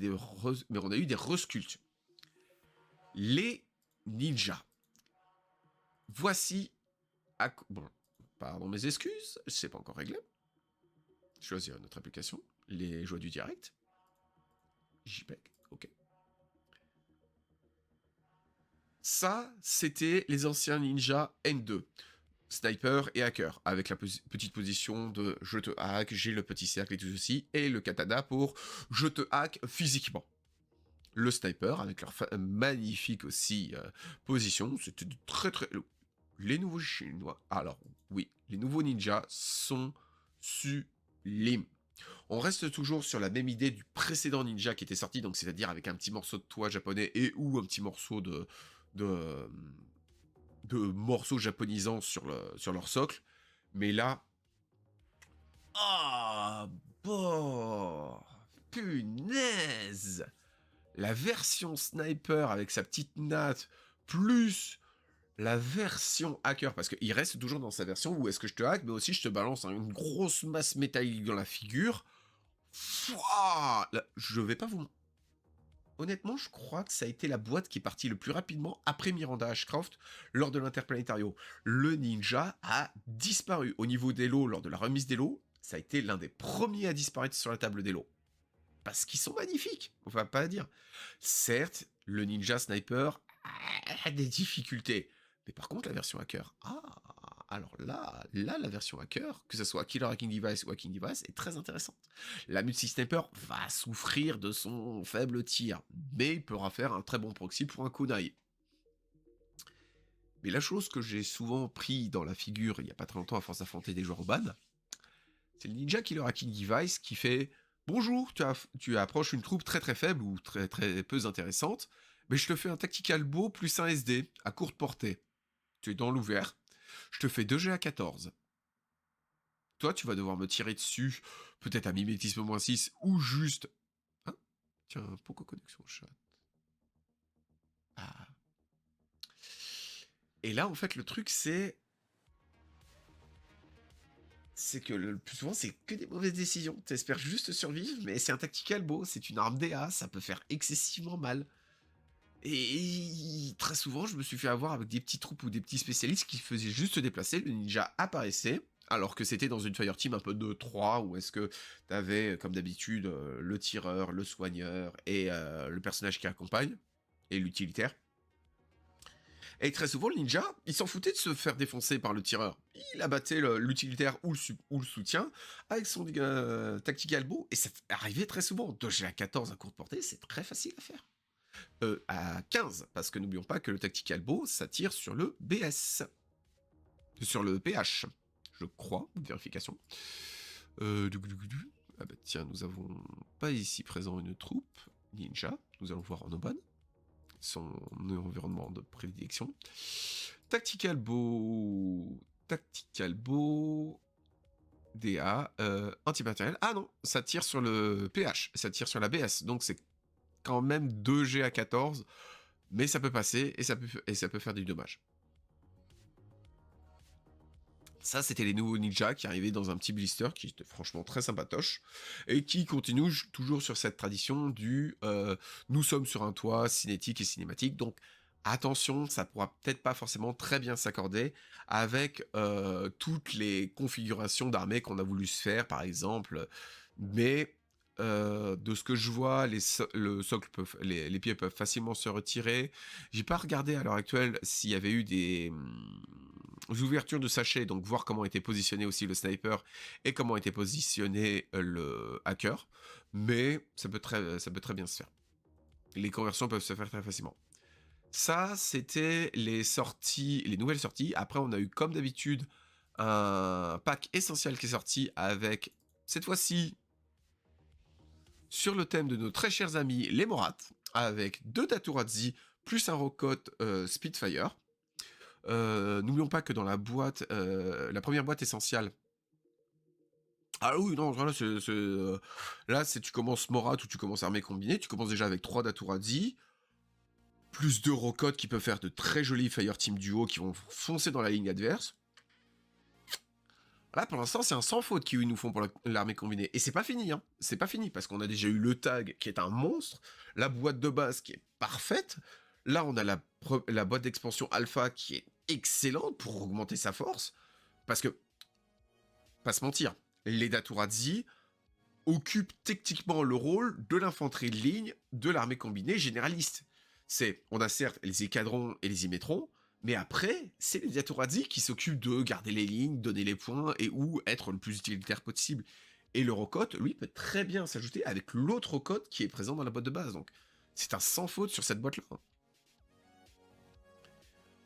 on a eu des resculptes. Les ninjas. Voici... Bon, pardon mes excuses, c'est pas encore réglé. Choisir notre application, les joies du direct. JPEG, ok. Ça, c'était les anciens ninjas N2. Sniper et hacker, avec la petite position de je te hack, j'ai le petit cercle et tout ceci, et le katana pour je te hack physiquement. Le sniper, avec leur magnifique aussi position, c'était très très... Les nouveaux chinois, alors oui, les nouveaux ninjas sont sublimes. On reste toujours sur la même idée du précédent ninja qui était sorti, donc c'est-à-dire avec un petit morceau de toit japonais et ou un petit morceau de morceaux japonisants sur leur socle, mais là, Ah, bon, punaise! La version sniper avec sa petite natte, plus la version hacker, parce qu'il reste toujours dans sa version où est-ce que je te hack, mais aussi je te balance une grosse masse métallique dans la figure. Fouah, là, je vais pas vous... Honnêtement, je crois que ça a été la boîte qui est partie le plus rapidement après Miranda Ashcroft lors de l'Interplanétario. Le ninja a disparu. Au niveau des lots, lors de la remise des lots, ça a été l'un des premiers à disparaître sur la table des lots. Parce qu'ils sont magnifiques, on va pas dire. Certes, le ninja sniper a des difficultés. Mais par contre, la version hacker, alors là, la version hacker, que ce soit Killer Hacking Device ou Hacking Device, est très intéressante. La multi-sniper va souffrir de son faible tir, mais il pourra faire un très bon proxy pour un kunai. Mais la chose que j'ai souvent pris dans la figure, il n'y a pas très longtemps, à force d'affronter des joueurs au ban, c'est le Ninja Killer Hacking Device qui fait « Bonjour, tu approches une troupe très très faible ou très très peu intéressante, mais je te fais un Tactical Bow plus un SD, à courte portée. Tu es dans l'ouvert, je te fais 2 G à 14. Toi, tu vas devoir me tirer dessus, peut-être à mimétisme -6, ou juste... Hein? Tiens, pourquoi connexion chat? Ah. Et là, en fait, le truc, c'est que le plus souvent, c'est que des mauvaises décisions. T'espères juste survivre, mais c'est un tactical beau, c'est une arme DA, ça peut faire excessivement mal. Et très souvent, je me suis fait avoir avec des petits troupes ou des petits spécialistes qui faisaient juste se déplacer, le ninja apparaissait, alors que c'était dans une fireteam un peu de 3, où est-ce que t'avais, comme d'habitude, le tireur, le soigneur, et le personnage qui accompagne, et l'utilitaire. Et très souvent, le ninja, il s'en foutait de se faire défoncer par le tireur. Il abattait l'utilitaire ou le soutien avec son tactical bow, et ça arrivait très souvent. 2G à 14 à courte portée, c'est très facile à faire. À 15, parce que n'oublions pas que le tactical bow, ça tire sur le BS. Sur le PH, je crois, vérification. Ah bah tiens, nous avons pas ici présent une troupe ninja. Nous allons voir en Oban, son environnement de prédilection. Tactical Bow. Tactical Bow. DA. Antimatériel. Ah non, ça tire sur le PH. Ça tire sur la BS. Donc c'est quand même 2G à 14. Mais ça peut passer et ça peut faire du dommage. Ça, c'était les nouveaux ninjas qui arrivaient dans un petit blister qui était franchement très sympatoche et qui continuent toujours sur cette tradition du nous sommes sur un toit cinétique et cinématique. Donc attention, ça pourra peut-être pas forcément très bien s'accorder avec toutes les configurations d'armées qu'on a voulu se faire, par exemple. Mais de ce que je vois, le socle les pieds peuvent facilement se retirer. J'ai pas regardé à l'heure actuelle s'il y avait eu des ouvertures de sachets, donc voir comment était positionné aussi le sniper et comment était positionné le hacker, mais ça peut très bien se faire. Les conversions peuvent se faire très facilement. Ça, c'était les nouvelles sorties. Après, on a eu comme d'habitude un pack essentiel qui est sorti avec, cette fois-ci, sur le thème de nos très chers amis les Morats, avec 2 Daturazzi plus un Rocotte Spitfire. N'oublions pas que dans la boîte, la première boîte essentielle. Ah oui, non, voilà, là, c'est tu commences Morat ou tu commences armée combinée, tu commences déjà avec 3 Daturazzi, plus 2 Rocottes qui peuvent faire de très jolis Fireteam duo qui vont foncer dans la ligne adverse. Là, pour l'instant, c'est un sans faute qu'ils nous font pour l'armée combinée. Et c'est pas fini, hein. C'est pas fini, parce qu'on a déjà eu le tag qui est un monstre, la boîte de base qui est parfaite. Là, on a la boîte d'expansion alpha qui est excellente pour augmenter sa force. Parce que, pas se mentir, les Daturazzi occupent techniquement le rôle de l'infanterie de ligne de l'armée combinée généraliste. On a certes les escadrons et les Imétrons, mais après, c'est les Daturazzi qui s'occupent de garder les lignes, donner les points et ou être le plus utilitaire possible. Et le Rocotte, lui, peut très bien s'ajouter avec l'autre Rocotte qui est présent dans la boîte de base. Donc, c'est un sans faute sur cette boîte-là.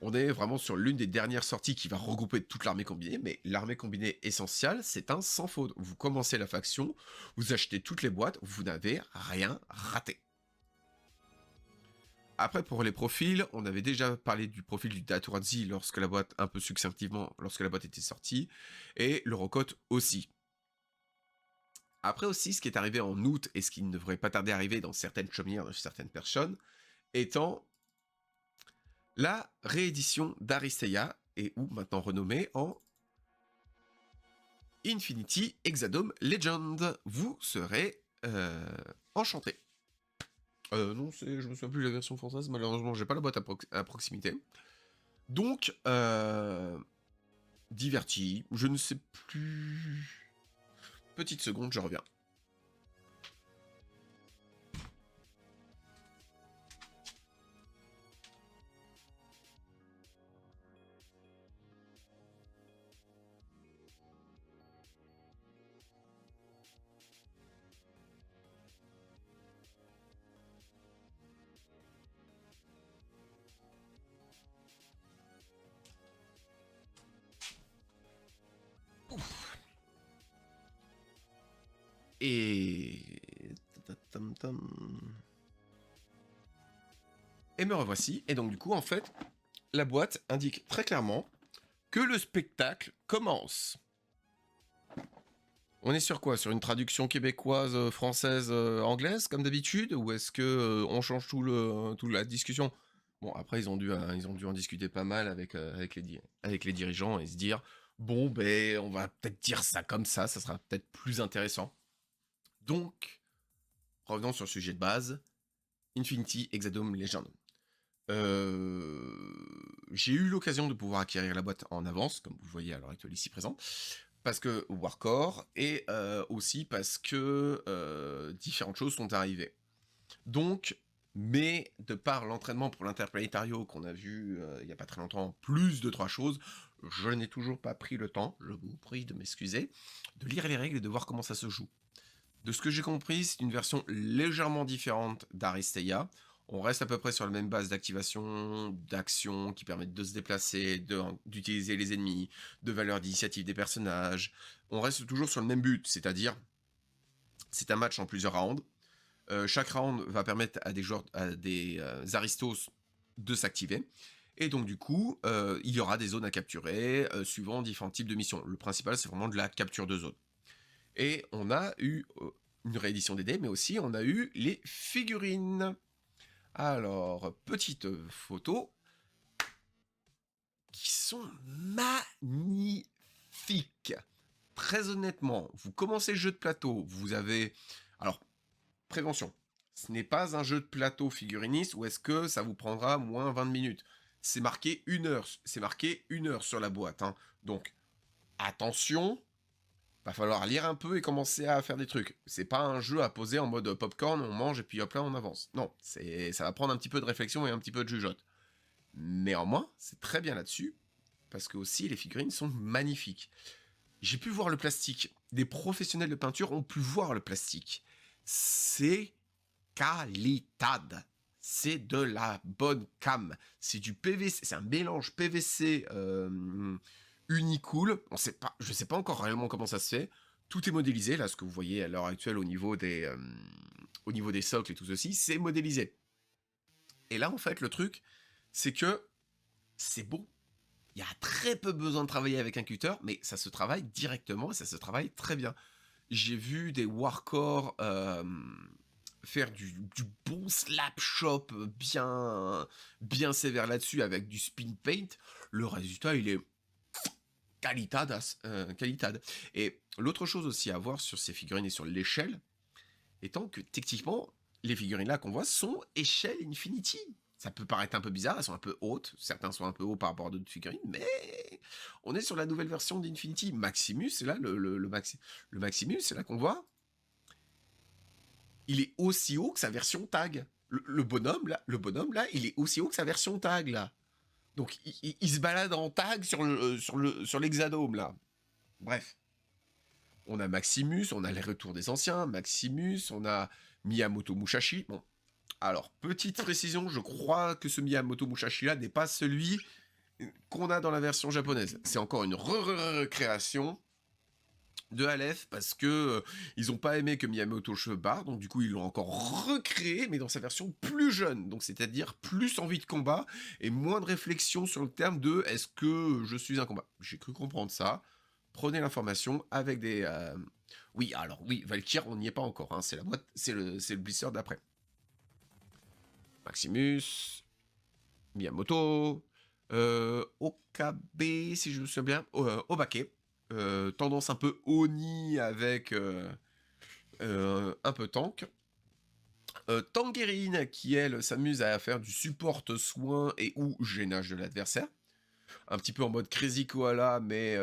On est vraiment sur l'une des dernières sorties qui va regrouper toute l'armée combinée, mais l'armée combinée essentielle, c'est un sans faute. Vous commencez la faction, vous achetez toutes les boîtes, vous n'avez rien raté. Après, pour les profils, on avait déjà parlé du profil du Daturazzi lorsque la boîte, un peu succinctivement, lorsque la boîte était sortie, et le Rocotte aussi. Après aussi, ce qui est arrivé en août et ce qui ne devrait pas tarder à arriver dans certaines chaumières de certaines personnes, étant la réédition d'Aristeia, et ou maintenant renommée en Infinity Exadome Legend. Vous serez enchanté. Non, je me souviens plus de la version française, malheureusement, j'ai pas la boîte à proximité. Donc, diverti, je ne sais plus... Petite seconde, je reviens. Ouf. Et... Et me revoici, et donc du coup, en fait, la boîte indique très clairement que le spectacle commence. On est sur quoi? Sur une traduction québécoise, française, anglaise, comme d'habitude? Ou est-ce que on change tout la discussion? Bon, après, ils ont dû en discuter pas mal avec les dirigeants et se dire, bon, ben, on va peut-être dire ça comme ça sera peut-être plus intéressant. Donc, revenons sur le sujet de base, Infinity Exadome Legend. J'ai eu l'occasion de pouvoir acquérir la boîte en avance, comme vous voyez à l'heure actuelle ici présent, parce que Warcore, et aussi parce que différentes choses sont arrivées. Donc, mais de par l'entraînement pour l'Interplanétario qu'on a vu il n'y a pas très longtemps, plus de 3 choses, je n'ai toujours pas pris le temps, je vous prie de m'excuser, de lire les règles et de voir comment ça se joue. De ce que j'ai compris, c'est une version légèrement différente d'Aristeia. On reste à peu près sur la même base d'activation, d'action qui permettent de se déplacer, d'utiliser les ennemis, de valeur d'initiative des personnages. On reste toujours sur le même but, c'est-à-dire c'est un match en plusieurs rounds. Chaque round va permettre à des joueurs, à des aristos de s'activer. Et donc du coup, il y aura des zones à capturer suivant différents types de missions. Le principal, c'est vraiment de la capture de zones. Et on a eu une réédition des dés, mais aussi on a eu les figurines. Alors, petite photo qui sont magnifiques. Très honnêtement, vous commencez le jeu de plateau, vous avez... Alors, prévention, ce n'est pas un jeu de plateau figuriniste où est-ce que ça vous prendra moins 20 minutes. C'est marqué 1 heure, c'est marqué 1 heure sur la boîte. Hein. Donc, attention, va falloir lire un peu et commencer à faire des trucs. C'est pas un jeu à poser en mode popcorn, on mange et puis hop là on avance. Non, ça va prendre un petit peu de réflexion et un petit peu de jugeote. Néanmoins, c'est très bien là-dessus, parce que aussi les figurines sont magnifiques. J'ai pu voir le plastique. Des professionnels de peinture ont pu voir le plastique. C'est qualitad. C'est de la bonne cam. C'est du PVC, c'est un mélange PVC Unicool. Je sais pas encore réellement comment ça se fait. Tout est modélisé, là, ce que vous voyez à l'heure actuelle au niveau des socles et tout ceci, c'est modélisé. Et là, en fait, le truc, c'est que c'est beau. Il y a très peu besoin de travailler avec un cutter, mais ça se travaille directement et ça se travaille très bien. J'ai vu des Warcore faire du bon slap shop bien sévère là-dessus avec du spin paint. Le résultat, il est qualitad. Et l'autre chose aussi à voir sur ces figurines et sur l'échelle, étant que techniquement, les figurines là qu'on voit sont échelle Infinity. Ça peut paraître un peu bizarre, elles sont un peu hautes, certains sont un peu hauts par rapport à d'autres figurines, mais on est sur la nouvelle version d'Infinity. Maximus, c'est là, le Maximus, c'est là qu'on voit. Il est aussi haut que sa version tag. Le bonhomme là, il est aussi haut que sa version tag là. Donc il se balade en tag sur l'hexadome là. Bref. On a Maximus, on a les retours des anciens, Maximus, on a Miyamoto Musashi. Bon, alors, petite précision, je crois que ce Miyamoto Musashi là n'est pas celui qu'on a dans la version japonaise. C'est encore une recréation de Aleph parce que ils ont pas aimé que Miyamoto se barre, donc du coup ils l'ont encore recréé, mais dans sa version plus jeune, donc c'est-à-dire plus envie de combat et moins de réflexion sur le terme de est-ce que je suis un combat. J'ai cru comprendre ça. Prenez l'information avec Oui, alors oui, Valkyr, on n'y est pas encore, hein, c'est la boîte, c'est le blister d'après. Maximus, Miyamoto, Okabe, si je me souviens bien, Obake, tendance un peu Oni avec un peu tank. Tangerine, qui elle s'amuse à faire du support soin et ou gênage de l'adversaire. Un petit peu en mode Crazy Koala, mais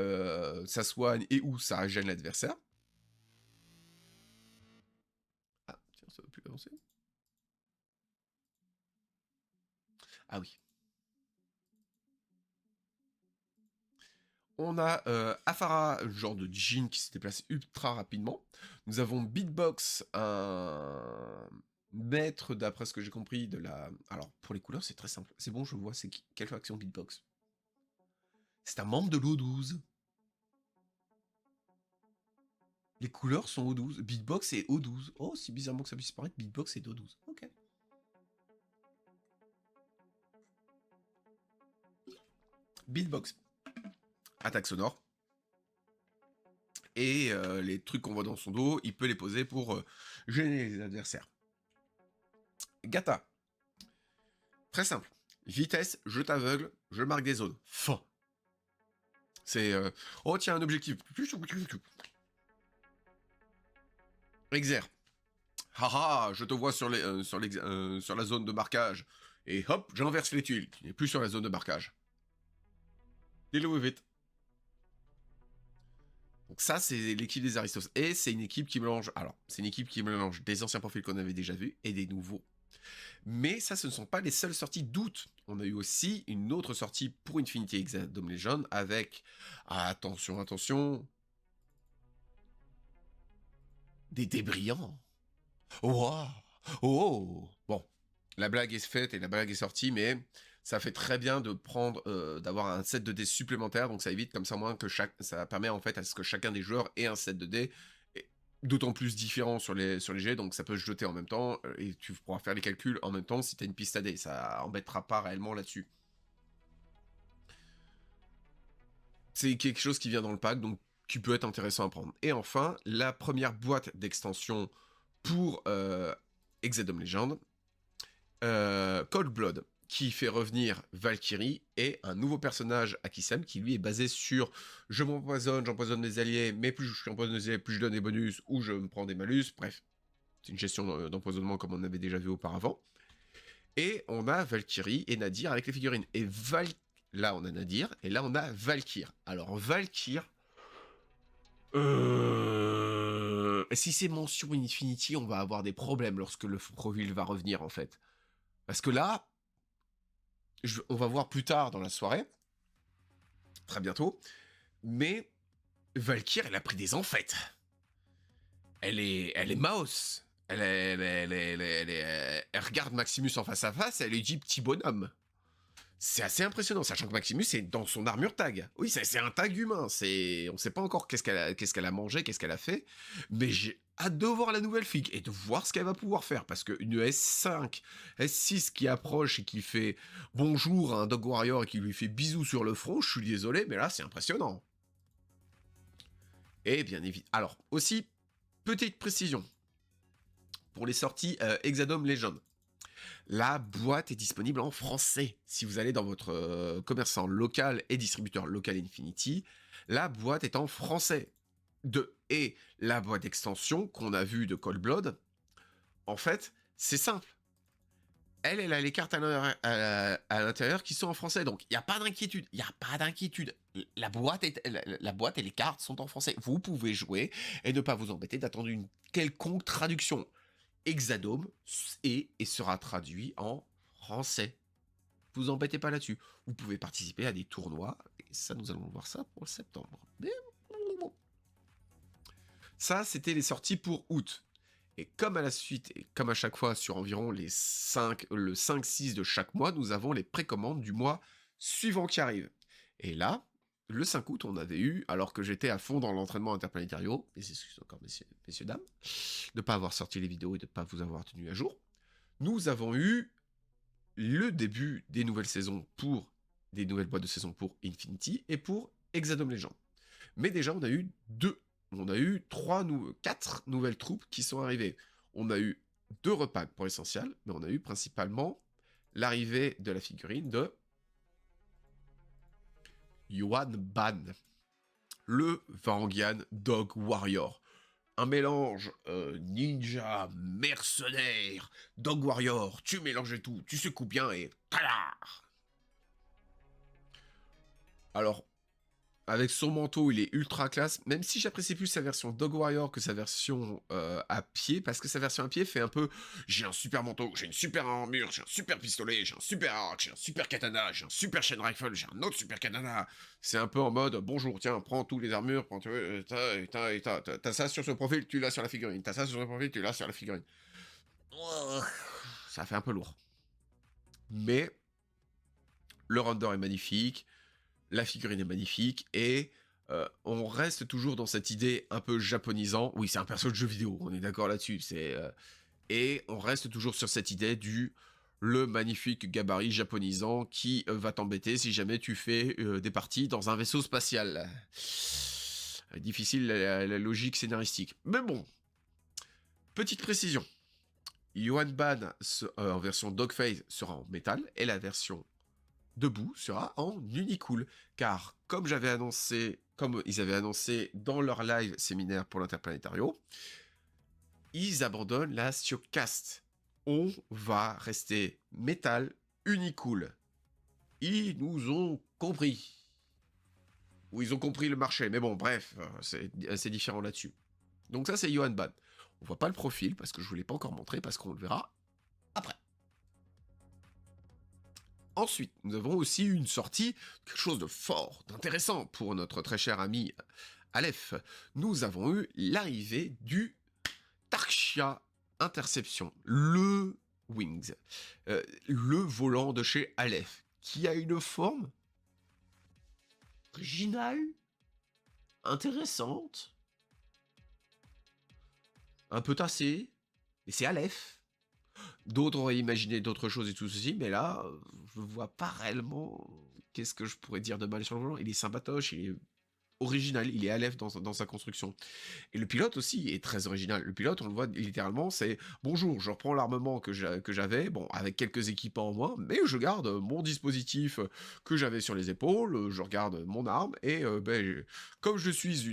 ça soigne et ou ça gêne l'adversaire. Ah, tiens, ça va plus avancer. Ah oui. On a Afara, genre de jean qui se déplace ultra rapidement. Nous avons Beatbox, un maître, d'après ce que j'ai compris, de la... Alors, pour les couleurs, c'est très simple. C'est bon, je vois, c'est qui? Quelle faction Beatbox? C'est un membre de l'O12. Les couleurs sont O12. Beatbox et O12. Oh, si bizarrement que ça puisse paraître, Beatbox et O12. Ok. Beatbox. Attaque sonore. Et les trucs qu'on voit dans son dos, il peut les poser pour gêner les adversaires. Gata. Très simple. Vitesse, je t'aveugle, je marque des zones. Fin. C'est... oh tiens, un objectif. Exer. Haha, je te vois sur la zone de marquage. Et hop, j'inverse les tuiles. Tu n'es plus sur la zone de marquage. Dis-le vite. Donc ça, c'est l'équipe des Aristos. Et c'est une équipe qui mélange... Alors, c'est une équipe qui mélange des anciens profils qu'on avait déjà vus et des nouveaux. Mais ça, ce ne sont pas les seules sorties d'août. On a eu aussi une autre sortie pour Infinity Exadome Legend avec... attention, attention... des débrillants. Wow. Oh. Bon, la blague est faite et la blague est sortie, mais ça fait très bien de prendre, d'avoir un set de dés supplémentaire, donc ça évite comme ça moins que ça permet en fait à ce que chacun des joueurs ait un set de dés, d'autant plus différent sur les jets, donc ça peut se jeter en même temps, et tu pourras faire les calculs en même temps si tu as une piste à dés, ça embêtera pas réellement là-dessus. C'est quelque chose qui vient dans le pack, donc qui peut être intéressant à prendre. Et enfin, la première boîte d'extension pour Exadome Legend, Cold Blood, qui fait revenir Valkyrie et un nouveau personnage Akisem qui lui est basé sur je m'empoisonne, j'empoisonne mes alliés, mais plus je suis empoisonné, plus je donne des bonus ou je me prends des malus. Bref, c'est une gestion d'empoisonnement comme on avait déjà vu auparavant. Et on a Valkyrie et Nadir avec les figurines. Et là on a Nadir et là on a Valkyr. Alors Valkyr, si c'est mention Infinity, on va avoir des problèmes lorsque le profil va revenir en fait. Parce que là, on va voir plus tard dans la soirée, très bientôt, mais Valkyr, elle a pris des enfêtes. Elle est mouse. Elle regarde Maximus en face à face, elle lui dit petit bonhomme. C'est assez impressionnant, sachant que Maximus est dans son armure tag. Oui, c'est un tag humain. On sait pas encore qu'est-ce qu'elle a mangé, qu'est-ce qu'elle a fait, mais j'ai hâte de voir la nouvelle fille et de voir ce qu'elle va pouvoir faire, parce qu'une S5, S6 qui approche et qui fait bonjour à un Dog Warrior et qui lui fait bisous sur le front, je suis désolé, mais là c'est impressionnant. Et bien évidemment. Alors, aussi, petite précision pour les sorties Exadome Legend. La boîte est disponible en français. Si vous allez dans votre commerçant local et distributeur local Infinity, la boîte est en français. Et la boîte d'extension qu'on a vue de Cold Blood, en fait, c'est simple. Elle a les cartes à l'intérieur qui sont en français. Donc, il n'y a pas d'inquiétude. Il n'y a pas d'inquiétude. La boîte et les cartes sont en français. Vous pouvez jouer et ne pas vous embêter d'attendre une quelconque traduction. Exadome et sera traduit en français. Vous embêtez pas là-dessus. Vous pouvez participer à des tournois. Et ça, nous allons voir ça pour septembre. Ça, c'était les sorties pour août. Et comme à la suite, et comme à chaque fois, sur environ le 5-6 de chaque mois, nous avons les précommandes du mois suivant qui arrivent. Et là, le 5 août, on avait eu, alors que j'étais à fond dans l'entraînement interplanétario, et c'est encore messieurs, dames, de ne pas avoir sorti les vidéos et de ne pas vous avoir tenu à jour, nous avons eu le début des nouvelles saisons des nouvelles boîtes de saison pour Infinity et pour Exadome Legend. Mais déjà, on a eu deux on a eu 4 nouvelles troupes qui sont arrivées. On a eu 2 repacks pour l'essentiel, mais on a eu principalement l'arrivée de la figurine de Yuan Ban, le Varangian Dog Warrior. Un mélange ninja, mercenaire, Dog Warrior, tu mélanges tout, tu secoues bien et tada. Alors, avec son manteau, il est ultra classe, même si j'apprécie plus sa version Dog Warrior que sa version à pied, parce que sa version à pied fait un peu j'ai un super manteau, j'ai une super armure, j'ai un super pistolet, j'ai un super arc, j'ai un super katana, j'ai un super chain rifle, j'ai un autre super katana. C'est un peu en mode bonjour, tiens, prends tous les armures, prends t'as ça sur ce profil, tu l'as sur la figurine, t'as ça sur ce profil, tu l'as sur la figurine. Ça fait un peu lourd. Mais le render est magnifique, la figurine est magnifique, et on reste toujours dans cette idée un peu japonisant. Oui, c'est un perso de jeu vidéo, on est d'accord là-dessus. Et on reste toujours sur cette idée du le magnifique gabarit japonisant qui va t'embêter si jamais tu fais des parties dans un vaisseau spatial. Difficile la logique scénaristique. Mais bon, petite précision. Yuan Ban en version Dogface sera en métal, et la version debout sera en Unicool, car comme ils avaient annoncé dans leur live séminaire pour l'Interplanétario, ils abandonnent la Siocast. On va rester métal Unicool. Ils nous ont compris. Ou ils ont compris le marché, mais bon, bref, c'est assez différent là-dessus. Donc ça, c'est Johan Ban. On voit pas le profil, parce que je vous l'ai pas encore montré, parce qu'on le verra après. Ensuite, nous avons aussi une sortie, quelque chose de fort, d'intéressant pour notre très cher ami Aleph. Nous avons eu l'arrivée du Tarxia Interception, le Wings, le volant de chez Aleph, qui a une forme originale, intéressante, un peu tassée, et c'est Aleph. D'autres auraient imaginé d'autres choses et tout ceci, mais là, je vois pas réellement qu'est-ce que je pourrais dire de mal sur le volant. Il est sympatoche, il est original, il est Aleph dans sa construction. Et le pilote aussi est très original. Le pilote, on le voit littéralement, c'est bonjour, je reprends l'armement que j'avais, bon, avec quelques équipements en moins, mais je garde mon dispositif que j'avais sur les épaules, je regarde mon arme, et comme je suis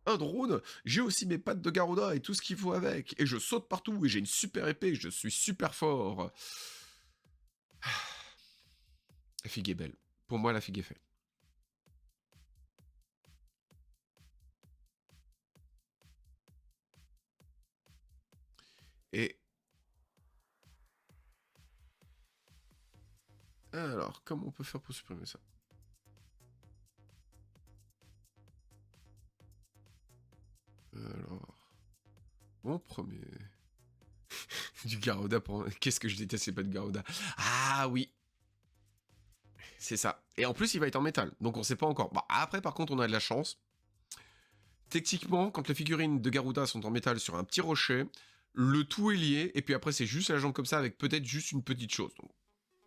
un drone, j'ai aussi mes pattes de Garuda et tout ce qu'il faut avec, et je saute partout, et j'ai une super épée, je suis super fort. La figue est belle. Pour moi, la figue est faite. Et alors, comment on peut faire pour supprimer ça? Alors, mon premier... du Garuda pour... Qu'est-ce que je déteste les pattes de Garuda. Ah oui, c'est ça. Et en plus, il va être en métal, donc on sait pas encore. Bah, après, par contre, on a de la chance. Techniquement, quand les figurines de Garuda sont en métal sur un petit rocher, le tout est lié, et puis après, c'est juste la jambe comme ça, avec peut-être juste une petite chose. Donc,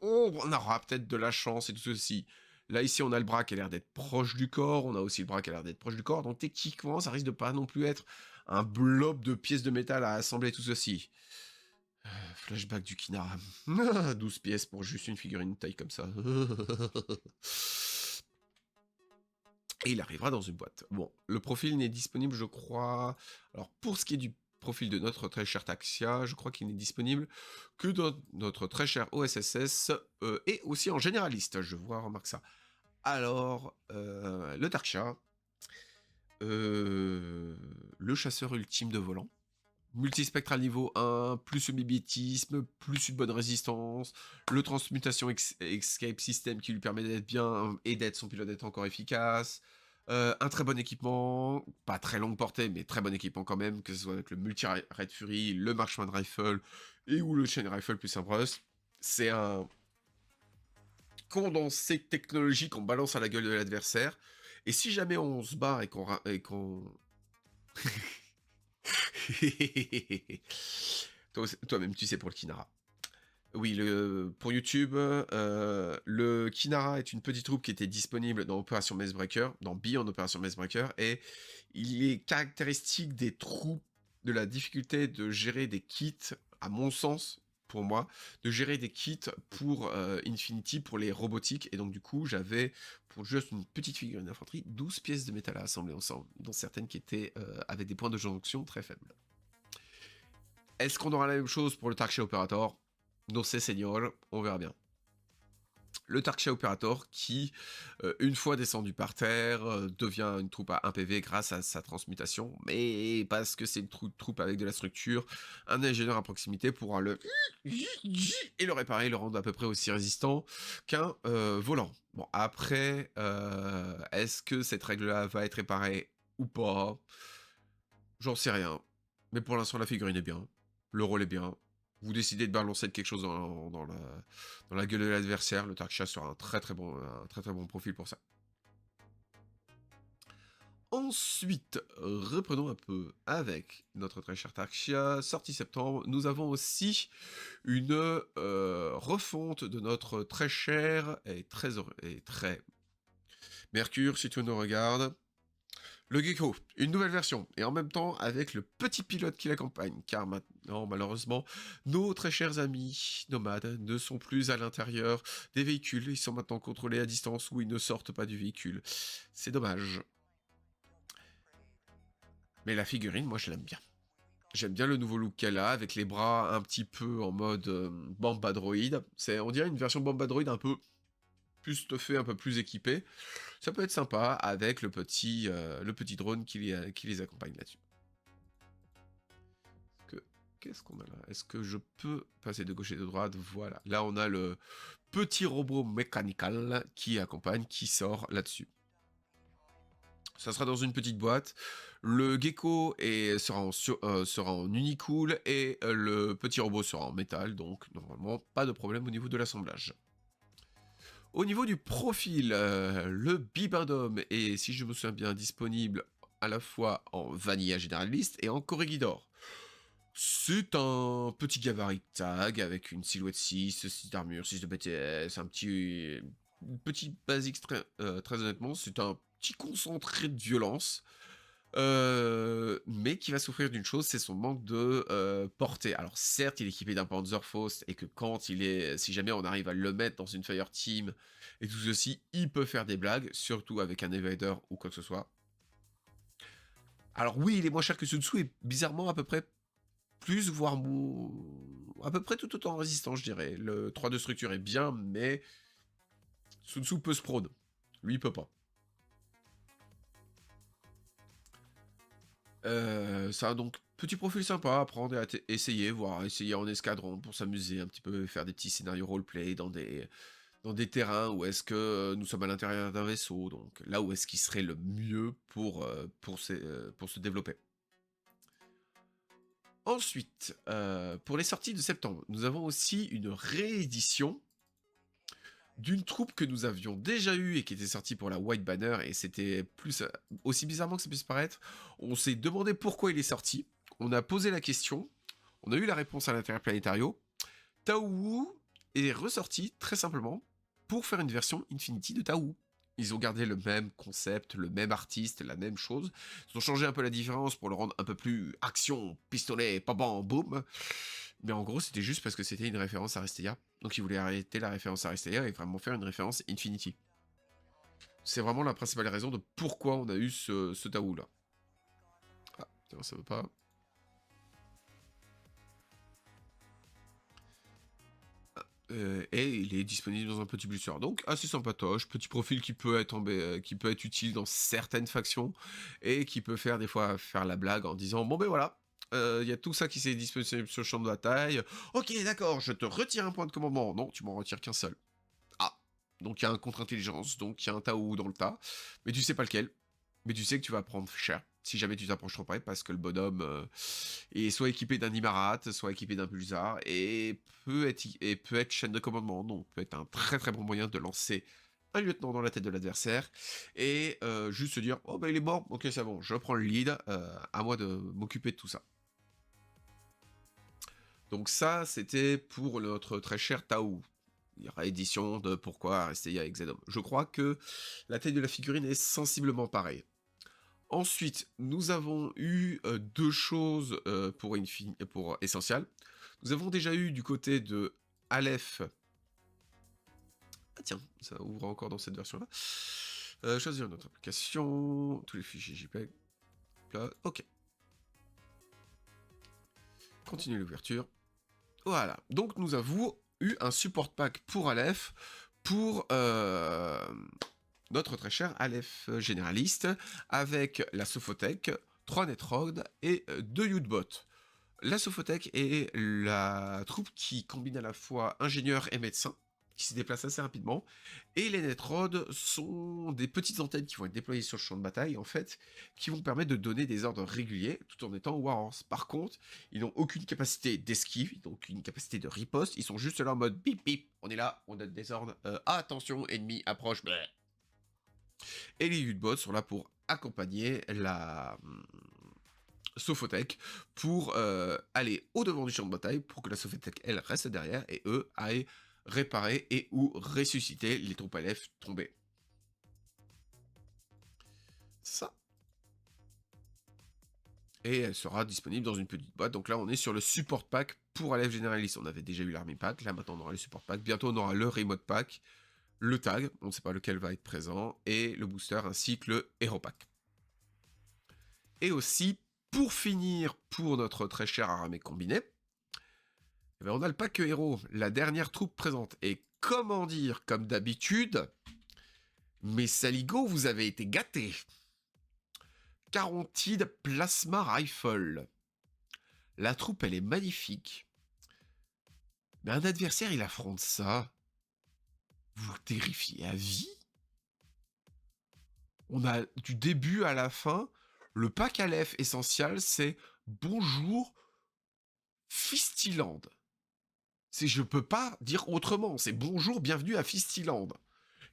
on aura peut-être de la chance et tout ceci. Là, ici, on a le bras qui a l'air d'être proche du corps, on a aussi le bras qui a l'air d'être proche du corps, donc techniquement, ça risque de pas non plus être un blob de pièces de métal à assembler tout ceci. Flashback du Kinara. 12 pièces pour juste une figurine de taille comme ça. Et il arrivera dans une boîte. Bon, le profil n'est disponible, je crois... Alors, pour ce qui est du profil de notre très cher Taxia, je crois qu'il n'est disponible que dans notre très cher OSSS, et aussi en généraliste, je vois, remarque ça. Alors, le Taxia, le chasseur ultime de volant, multispectral niveau 1, plus le mimétisme, plus une bonne résistance, le transmutation escape system qui lui permet d'être bien et d'être son pilote d'être encore efficace, un très bon équipement, pas très longue portée, mais très bon équipement quand même, que ce soit avec le multi-Red Fury, le Marksman Rifle et ou le Chain Rifle plus un Brust. C'est un condensé technologique qu'on balance à la gueule de l'adversaire. Et si jamais on se bat et qu'on toi-même, tu sais pour le Kinara. Oui, pour YouTube, le Kinara est une petite troupe qui était disponible dans Opération Macebreaker, dans Beyond Opération Macebreaker, et il est caractéristique des troupes, de la difficulté de gérer des kits, à mon sens, pour moi, de gérer des kits pour Infinity, pour les robotiques, et donc du coup, j'avais, pour juste une petite figurine d'infanterie, 12 pièces de métal à assembler ensemble, dont certaines qui étaient avec des points de jonction très faibles. Est-ce qu'on aura la même chose pour le Tarksha Operator? Non, c'est Seigneur, on verra bien. Le Tarksha Operator qui, une fois descendu par terre, devient une troupe à 1 PV grâce à sa transmutation, mais parce que c'est une troupe avec de la structure, un ingénieur à proximité pourra le et le réparer, le rendre à peu près aussi résistant qu'un volant. Bon, après, est-ce que cette règle-là va être réparée ou pas? J'en sais rien. Mais pour l'instant, la figurine est bien. Le rôle est bien. Vous décidez de balancer quelque chose dans la gueule de l'adversaire, le Tarksha sera un très très bon profil pour ça. Ensuite, reprenons un peu avec notre très cher Tarksha, sortie septembre. Nous avons aussi une refonte de notre très cher et très Mercure, si tu nous regardes. Le Gecko, une nouvelle version, et en même temps avec le petit pilote qui l'accompagne, car maintenant, malheureusement, nos très chers amis nomades ne sont plus à l'intérieur des véhicules, ils sont maintenant contrôlés à distance ou ils ne sortent pas du véhicule. C'est dommage. Mais la figurine, moi je l'aime bien. J'aime bien le nouveau look qu'elle a, avec les bras un petit peu en mode Bamba Droid. On dirait une version Bamba Droid un peu plus stuffée, un peu plus équipée. Ça peut être sympa avec le petit drone qui les accompagne là-dessus. Qu'est-ce qu'on a là? Est-ce que je peux passer de gauche et de droite? Voilà. Là, on a le petit robot mécanical qui accompagne, qui sort là-dessus. Ça sera dans une petite boîte. Le gecko sera en unicool et le petit robot sera en métal, donc normalement pas de problème au niveau de l'assemblage. Au niveau du profil, le Bibendum est, si je me souviens bien, disponible à la fois en Vanilla Généraliste et en Corregidor. C'est un petit gabarit tag avec une silhouette 6, 6 d'armure, 6 de BTS, un petit basique très honnêtement, c'est un petit concentré de violence, mais qui va souffrir d'une chose, c'est son manque de portée. Alors certes, il est équipé d'un Panzerfaust et que si jamais on arrive à le mettre dans une Fireteam et tout ceci, il peut faire des blagues, surtout avec un Evader ou quoi que ce soit. Alors oui, il est moins cher que Sun Tzu et bizarrement à peu près plus, voire à peu près tout autant résistant, je dirais. Le 3 de structure est bien, mais Sun Tzu peut se prône. Lui, il peut pas. Ça a donc petit profil sympa à prendre et à essayer, voire essayer en escadron pour s'amuser un petit peu, faire des petits scénarios roleplay dans des terrains où est-ce que nous sommes à l'intérieur d'un vaisseau, donc là où est-ce qu'il serait le mieux pour se développer. Ensuite, pour les sorties de septembre, nous avons aussi une réédition d'une troupe que nous avions déjà eue et qui était sortie pour la White Banner, et c'était aussi bizarrement que ça puisse paraître, on s'est demandé pourquoi il est sorti, on a posé la question, on a eu la réponse à l'interplanétario, Taou est ressorti très simplement pour faire une version Infinity de Taou. Ils ont gardé le même concept, le même artiste, la même chose. Ils ont changé un peu la différence pour le rendre un peu plus action, pistolet, pam, boum. Mais en gros, c'était juste parce que c'était une référence à Restea. Donc ils voulaient arrêter la référence à Restea et vraiment faire une référence Infinity. C'est vraiment la principale raison de pourquoi on a eu ce Taou là. Ah, putain, ça veut pas. Et il est disponible dans un petit blusser. Donc assez sympatoche, petit profil qui peut être utile dans certaines factions et qui peut des fois faire la blague en disant bon ben voilà, il y a tout ça qui s'est disponible sur le champ de bataille. Ok d'accord, je te retire un point de commandement. Non, tu m'en retires qu'un seul. Ah, donc il y a un contre-intelligence, donc il y a un Tao dans le tas, mais tu sais pas lequel. Mais tu sais que tu vas prendre cher si jamais tu t'approches trop près, parce que le bonhomme est soit équipé d'un Imarat, soit équipé d'un Pulsar, et peut être chaîne de commandement, donc peut être un très très bon moyen de lancer un lieutenant dans la tête de l'adversaire, et juste se dire, oh bah il est mort, ok c'est bon, je prends le lead, à moi de m'occuper de tout ça. Donc ça, c'était pour notre très cher Tao. Il y aura édition de Pourquoi rester avec Zedom. Je crois que la taille de la figurine est sensiblement pareille. Ensuite, nous avons eu deux choses pour Essential. Nous avons déjà eu du côté de Aleph. Ah tiens, ça ouvre encore dans cette version-là. Choisir notre application. Tous les fichiers JPEG. Là, ok. Continue l'ouverture. Voilà. Donc nous avons eu un support pack pour Aleph, pour notre très cher Aleph généraliste, avec la Sophothèque, 3 Netrod et 2 Udbot. La Sophothèque est la troupe qui combine à la fois ingénieur et médecin, qui se déplace assez rapidement, et les Netrod sont des petites antennes qui vont être déployées sur le champ de bataille, en fait, qui vont permettre de donner des ordres réguliers, tout en étant Warhorse. Par contre, ils n'ont aucune capacité d'esquive, donc une capacité de riposte, ils sont juste là en mode bip bip, on est là, on donne des ordres, attention, ennemi, approche, bleh. Et les Udbots sont là pour accompagner la Sophothèque pour aller au-devant du champ de bataille pour que la Sophothèque, elle, reste derrière et eux aillent réparer et ou ressusciter les troupes Aleph tombées. Ça. Et elle sera disponible dans une petite boîte. Donc là, on est sur le support pack pour Aleph Generalist. On avait déjà eu l'army pack, là maintenant on aura le support pack. Bientôt on aura le remote pack, le tag, on ne sait pas lequel va être présent, et le booster ainsi que le hero pack. Et aussi, pour finir, pour notre très cher armée combinée, eh ben on a le pack héros, la dernière troupe présente. Et comment dire, comme d'habitude, mes saligots, vous avez été gâtés. Carotide Plasma Rifle. La troupe, elle est magnifique. Mais un adversaire, il affronte ça. Vous le terrifiez à vie. On a du début à la fin. Le pack Aleph essentiel, c'est bonjour Fistiland. Je peux pas dire autrement. C'est bonjour, bienvenue à Fistiland.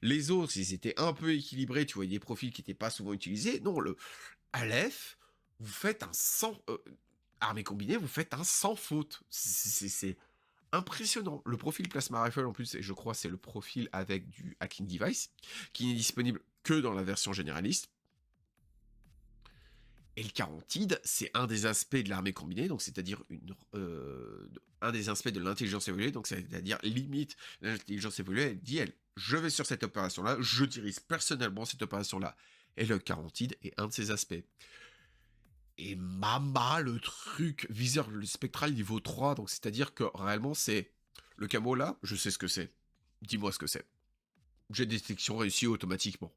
Les autres, ils étaient un peu équilibrés. Tu vois, des profils qui n'étaient pas souvent utilisés. Non, le Aleph, vous faites un sans... armée combinée, vous faites un sans faute. C'est impressionnant. Le profil Plasma Rifle, en plus, je crois, c'est le profil avec du hacking device, qui n'est disponible que dans la version généraliste. Et le carotide, c'est un des aspects de l'armée combinée, donc c'est-à-dire un des aspects de l'intelligence évoluée, donc c'est-à-dire limite l'intelligence évoluée, elle dit, je vais sur cette opération-là, je dirige personnellement cette opération-là. Et le carotide est un de ces aspects. Et mama, le truc, viseur spectral niveau 3, donc c'est-à-dire que réellement c'est... Le camo là, je sais ce que c'est. Dis-moi ce que c'est. Jet de détection réussi automatiquement.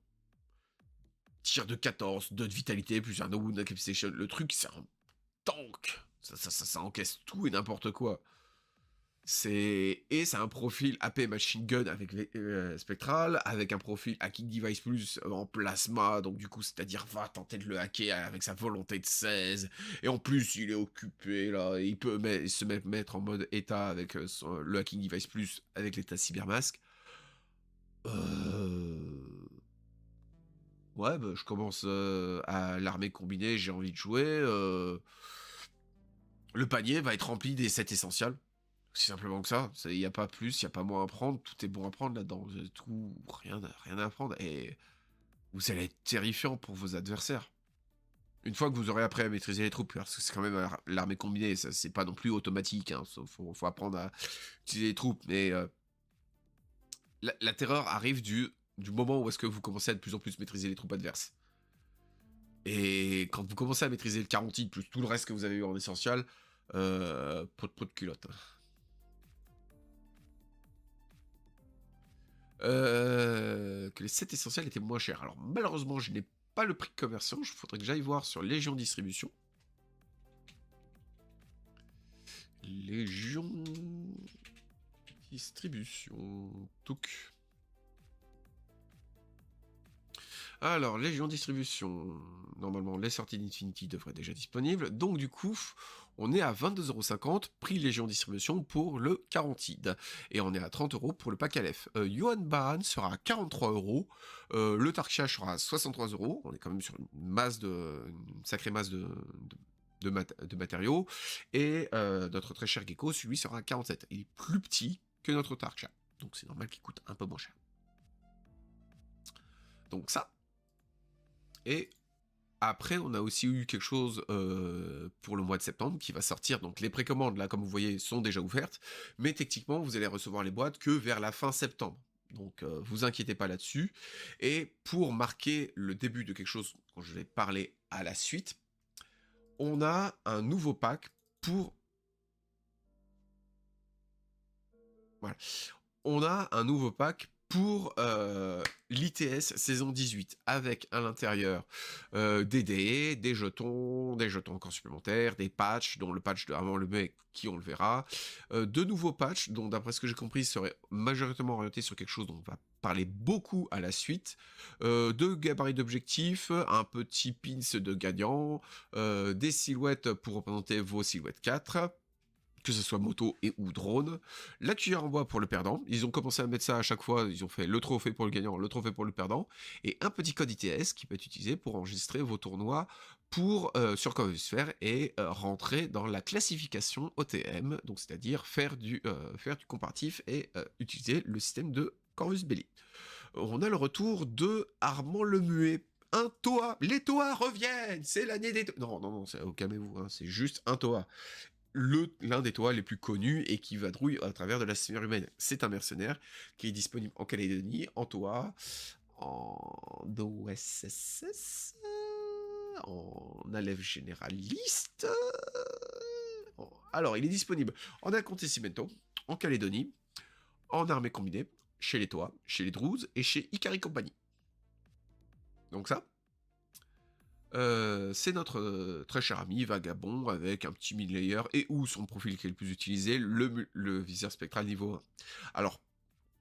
Tir de 14, 2 de vitalité, plus un no wound capacity. Le truc, c'est un tank. Ça encaisse tout et n'importe quoi. C'est un profil AP Machine Gun avec Spectral, avec un profil Hacking Device Plus en plasma, donc du coup, c'est-à-dire va tenter de le hacker avec sa volonté de 16, et en plus, il est occupé, là, il peut se mettre en mode état avec le Hacking Device Plus avec l'état Cybermask. Ouais, bah, je commence à l'armée combinée, j'ai envie de jouer. Le panier va être rempli des 7 essentiels. C'est simplement que ça. Il n'y a pas plus, il n'y a pas moins à prendre. Tout est bon à prendre là-dedans. Tout, rien à prendre. Et vous allez être terrifiant pour vos adversaires. Une fois que vous aurez appris à maîtriser les troupes, parce que c'est quand même l'armée combinée, ça c'est pas non plus automatique. Hein, faut apprendre à utiliser les troupes. Mais la terreur arrive du moment où est-ce que vous commencez à de plus en plus maîtriser les troupes adverses. Et quand vous commencez à maîtriser le carotide plus tout le reste que vous avez eu en essentiel, pot de culotte. Que les 7 essentiels étaient moins chers. Alors malheureusement, je n'ai pas le prix de conversion. Il faudrait que j'aille voir sur Légion Distribution. Légion Distribution. Touk. Alors, Légion Distribution. Normalement, les sorties d'Infinity devraient être déjà disponibles. Donc, du coup, on est à 22,50€, prix Légion Distribution pour le carotide. Et on est à 30€ pour le pack Aleph. Yuan Baran sera à 43€. Le Tarksha sera à 63€. On est quand même sur une sacrée masse de de matériaux. Et notre très cher Gecko, celui sera à 47. Il est plus petit que notre Tarksha. Donc c'est normal qu'il coûte un peu moins cher. Donc ça. Et après, on a aussi eu quelque chose pour le mois de septembre qui va sortir. Donc les précommandes, là, comme vous voyez, sont déjà ouvertes. Mais techniquement, vous allez recevoir les boîtes que vers la fin septembre. Donc vous inquiétez pas là-dessus. Et pour marquer le début de quelque chose dont je vais parler à la suite, on a un nouveau pack pour... Voilà. On a un nouveau pack pour l'ITS saison 18, avec à l'intérieur des dés, des jetons encore supplémentaires, des patchs, dont le patch de avant le mai, qui on le verra, de nouveaux patchs, dont d'après ce que j'ai compris, seraient majoritairement orientés sur quelque chose dont on va parler beaucoup à la suite, de gabarits d'objectifs, un petit pins de gagnant, des silhouettes pour représenter vos silhouettes 4, que ce soit moto et ou drone, la cuillère en bois pour le perdant, ils ont commencé à mettre ça à chaque fois, ils ont fait le trophée pour le gagnant, le trophée pour le perdant, et un petit code ITS qui peut être utilisé pour enregistrer vos tournois pour, sur Corvusphere et rentrer dans la classification OTM, donc c'est-à-dire faire du comparatif et utiliser le système de Corvus Belli. On a le retour de Armand le Muet. Un Toa, les Toa reviennent, c'est l'année des... Non, calmez-vous, hein, c'est juste un Toa. L'un des Toa les plus connus et qui vadrouille à travers de la sphère humaine. C'est un mercenaire qui est disponible en Calédonie, en Toa, en OSSS, en Alef généraliste. Alors, il est disponible en Acontecimento, en Calédonie, en armée combinée, chez les Toa, chez les Druze et chez Ikari Company. Donc ça, c'est notre très cher ami Vagabond avec un petit mid-layer et ou son profil qui est le plus utilisé, le viseur spectral niveau 1. Alors,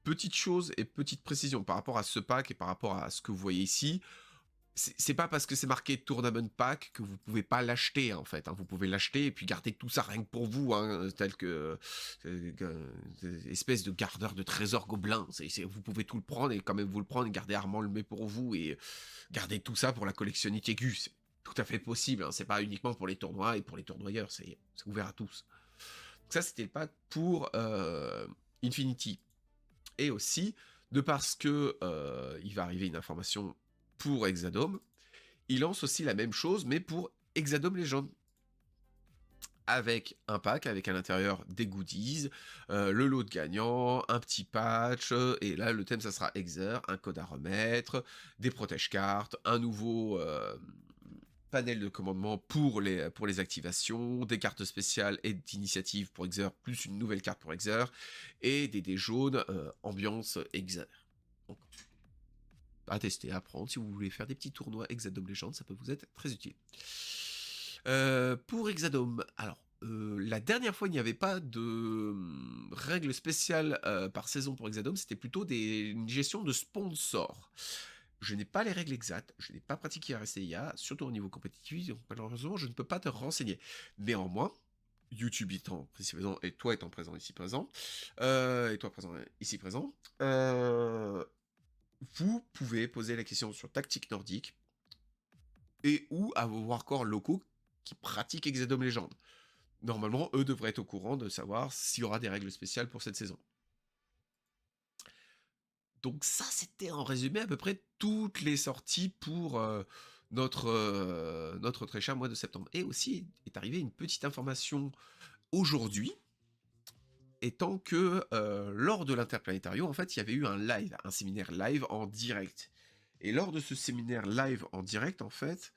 petite chose et petite précision par rapport à ce pack et par rapport à ce que vous voyez ici, c'est pas parce que c'est marqué Tournament Pack que vous pouvez pas l'acheter en fait. Hein. Vous pouvez l'acheter et puis garder tout ça rien que pour vous, hein, tel que espèce de gardeur de trésors gobelin. Vous pouvez tout le prendre et quand même vous le prendre et garder Armand le met pour vous et garder tout ça pour la collectionnite aiguë. C'est tout à fait possible. Hein. C'est pas uniquement pour les tournois et pour les tournoyeurs. C'est ouvert à tous. Donc ça c'était le pack pour Infinity. Et aussi, de parce que il va arriver une information pour Exadome, il lance aussi la même chose, mais pour Exadome Legend. Avec un pack, avec à l'intérieur des goodies, le lot de gagnants, un petit patch, et là le thème ça sera Exer, un code à remettre, des protège-cartes, un nouveau panel de commandement pour les activations, des cartes spéciales et d'initiative pour Exer, plus une nouvelle carte pour Exer, et des dés jaunes ambiance Exer. Donc, à tester, à prendre, si vous voulez faire des petits tournois Exadome Legends, ça peut vous être très utile. Pour Exadome, alors, la dernière fois, il n'y avait pas de règles spéciales par saison pour Exadome, c'était plutôt une gestion de sponsors. Je n'ai pas les règles exactes, je n'ai pas pratiqué RSTIA, surtout au niveau compétitif, donc malheureusement, je ne peux pas te renseigner. Néanmoins, YouTube étant présent, et toi étant présent ici présent, et toi présent ici présent, vous pouvez poser la question sur Tactique Nordique et ou à vos warcores locaux qui pratiquent Exadome Legend. Normalement, eux devraient être au courant de savoir s'il y aura des règles spéciales pour cette saison. Donc ça, c'était en résumé à peu près toutes les sorties pour notre très cher mois de septembre. Et aussi est arrivée une petite information aujourd'hui, étant que lors de l'Interplanétario, en fait, il y avait eu un live, un séminaire live en direct. Et lors de ce séminaire live en direct, en fait,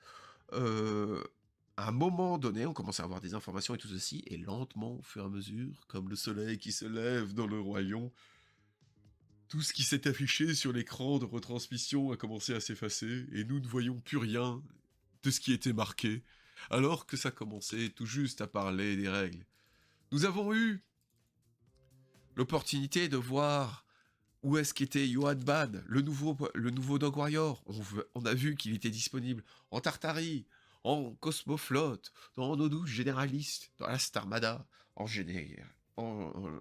à un moment donné, on commence à avoir des informations et tout ceci, et lentement, au fur et à mesure, comme le soleil qui se lève dans le royaume, tout ce qui s'est affiché sur l'écran de retransmission a commencé à s'effacer, et nous ne voyons plus rien de ce qui était marqué, alors que ça commençait tout juste à parler des règles. Nous avons eu l'opportunité de voir où est-ce qu'était Johan Ban, le nouveau Dog Warrior. On a vu qu'il était disponible en Tartarie, en Cosmoflot, dans nos 12 généralistes, dans la Starmada, en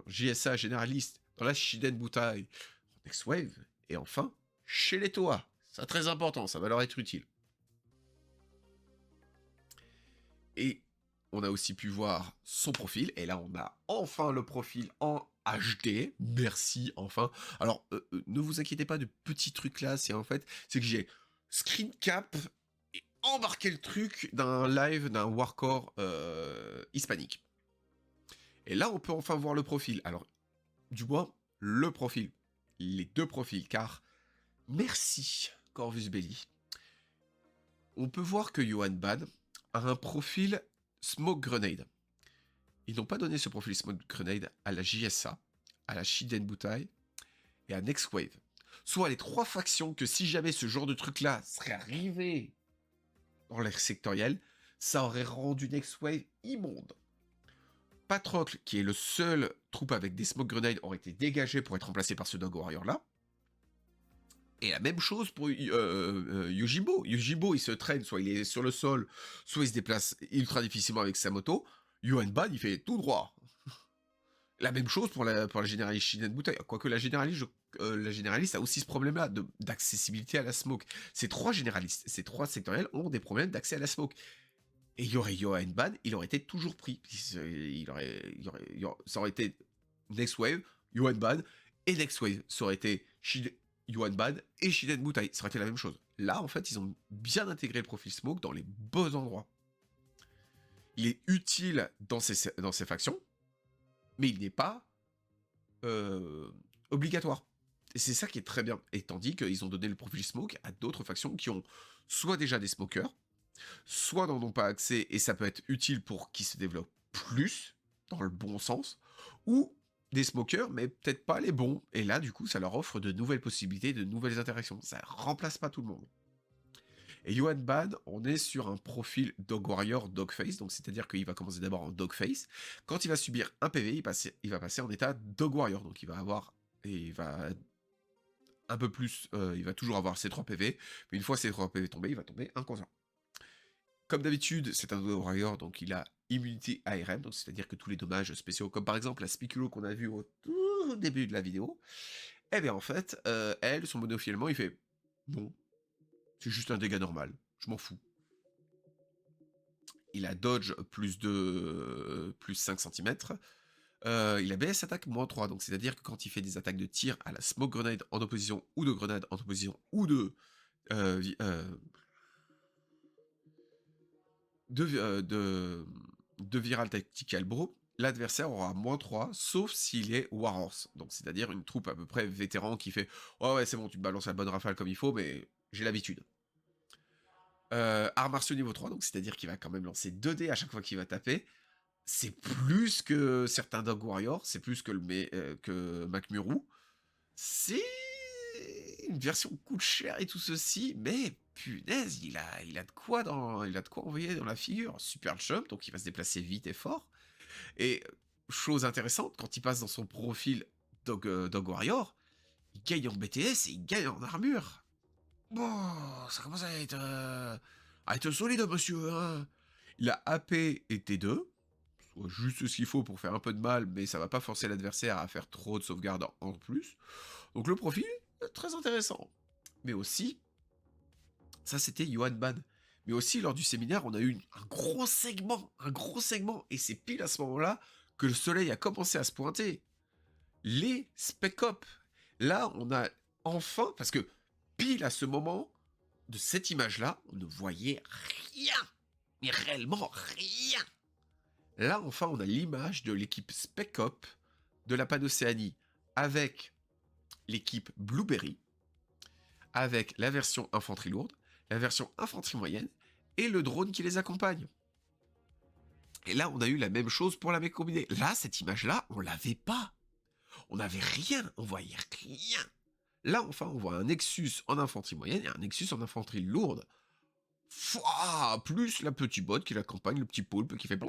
GSA généraliste, dans la Shiden Butai, en X-Wave, et enfin, chez les Toa. C'est très important, ça va leur être utile. Et on a aussi pu voir son profil, et là on a enfin le profil en HD, merci, enfin. Alors, ne vous inquiétez pas de petits trucs là, c'est que j'ai screen cap et embarqué le truc d'un live d'un Warcore hispanique. Et là on peut enfin voir le profil, alors, du moins, le profil, les deux profils, car, merci Corvus Belli, on peut voir que Johan Bad a un profil Smoke Grenade. Ils n'ont pas donné ce profil Smoke Grenade à la JSA, à la Shiden Butai et à Next Wave. Soit les trois factions que si jamais ce genre de truc-là serait arrivé dans l'ère sectorielle, ça aurait rendu Next Wave immonde. Patrocle, qui est le seul troupe avec des Smoke Grenades, aurait été dégagé pour être remplacé par ce Dog Warrior-là. Et la même chose pour Yojimbo. Yojimbo, il se traîne, soit il est sur le sol, soit il se déplace ultra difficilement avec sa moto. Yuan Ban, il fait tout droit. La même chose pour la généraliste Shinen Butai. Quoique la généraliste a aussi ce problème-là d'accessibilité à la smoke. Ces trois généralistes, ces trois sectoriels ont des problèmes d'accès à la smoke. Et il y aurait Johan Ban, il aurait été toujours pris. Ça aurait été Next Wave, Johan Ban, et Next Wave. Ça aurait été Yuan Ban et Shiden Butai. Ça aurait été la même chose. Là, en fait, ils ont bien intégré le profil smoke dans les bons endroits. Il est utile dans ces factions, mais il n'est pas obligatoire. Et c'est ça qui est très bien. Et tandis qu'ils ont donné le profil smoke à d'autres factions qui ont soit déjà des smokers, soit n'en ont pas accès, et ça peut être utile pour qu'ils se développent plus, dans le bon sens, ou des smokers, mais peut-être pas les bons. Et là, du coup, ça leur offre de nouvelles possibilités, de nouvelles interactions. Ça remplace pas tout le monde. Et Yuan Ban, on est sur un profil Dog Warrior Dogface, donc c'est-à-dire qu'il va commencer d'abord en Dogface. Quand il va subir un PV, il va passer en état Dog Warrior, donc il va un peu plus, il va toujours avoir ses 3 PV, mais une fois ses 3 PV tombés, il va tomber inconscient. Comme d'habitude, c'est un Dog Warrior, donc il a immunité ARM, donc c'est-à-dire que tous les dommages spéciaux, comme par exemple la Spiculo qu'on a vu au tout début de la vidéo, eh bien en fait, elle, son monophilement, il fait non, c'est juste un dégât normal, je m'en fous. Il a dodge plus 5 cm. Il a BS attaque moins 3, donc c'est-à-dire que quand il fait des attaques de tir à la smoke grenade en opposition, ou de grenade en opposition, ou de viral tactical bro, l'adversaire aura moins 3, sauf s'il est Warhorse, donc c'est-à-dire une troupe à peu près vétéran qui fait « Oh ouais, c'est bon, tu me balances la bonne rafale comme il faut, mais j'ai l'habitude. » Arts martiaux niveau 3, donc c'est-à-dire qu'il va quand même lancer 2 dés à chaque fois qu'il va taper. C'est plus que certains Dog Warriors, c'est plus que que Macmuru. C'est une version coûte cher et tout ceci, mais punaise, il a de quoi envoyer dans la figure. Super jump, donc il va se déplacer vite et fort. Et chose intéressante, quand il passe dans son profil Dog Warrior, il gagne en BTS et il gagne en armure. Bon, ça commence à être solide, monsieur. Hein. Il a AP et T2, soit juste ce qu'il faut pour faire un peu de mal, mais ça va pas forcer l'adversaire à faire trop de sauvegarde en plus. Donc le profil, très intéressant. Mais aussi, ça c'était Johan Ban. Mais aussi, lors du séminaire, on a eu un gros segment, et c'est pile à ce moment-là que le soleil a commencé à se pointer. Les Spec Op. Là, on a enfin, parce que pile à ce moment de cette image-là, on ne voyait rien. Mais réellement rien. Là, enfin, on a l'image de l'équipe Spec Op de la Panocéanie avec l'équipe Blueberry, avec la version infanterie lourde, la version infanterie moyenne et le drone qui les accompagne. Et là, on a eu la même chose pour la mech combinée. Là, cette image-là, on l'avait pas. On n'avait rien, on voyait rien. Là, enfin, on voit un Nexus en infanterie moyenne et un Nexus en infanterie lourde. Plus la petite botte qui l'accompagne, le petit poulpe qui fait...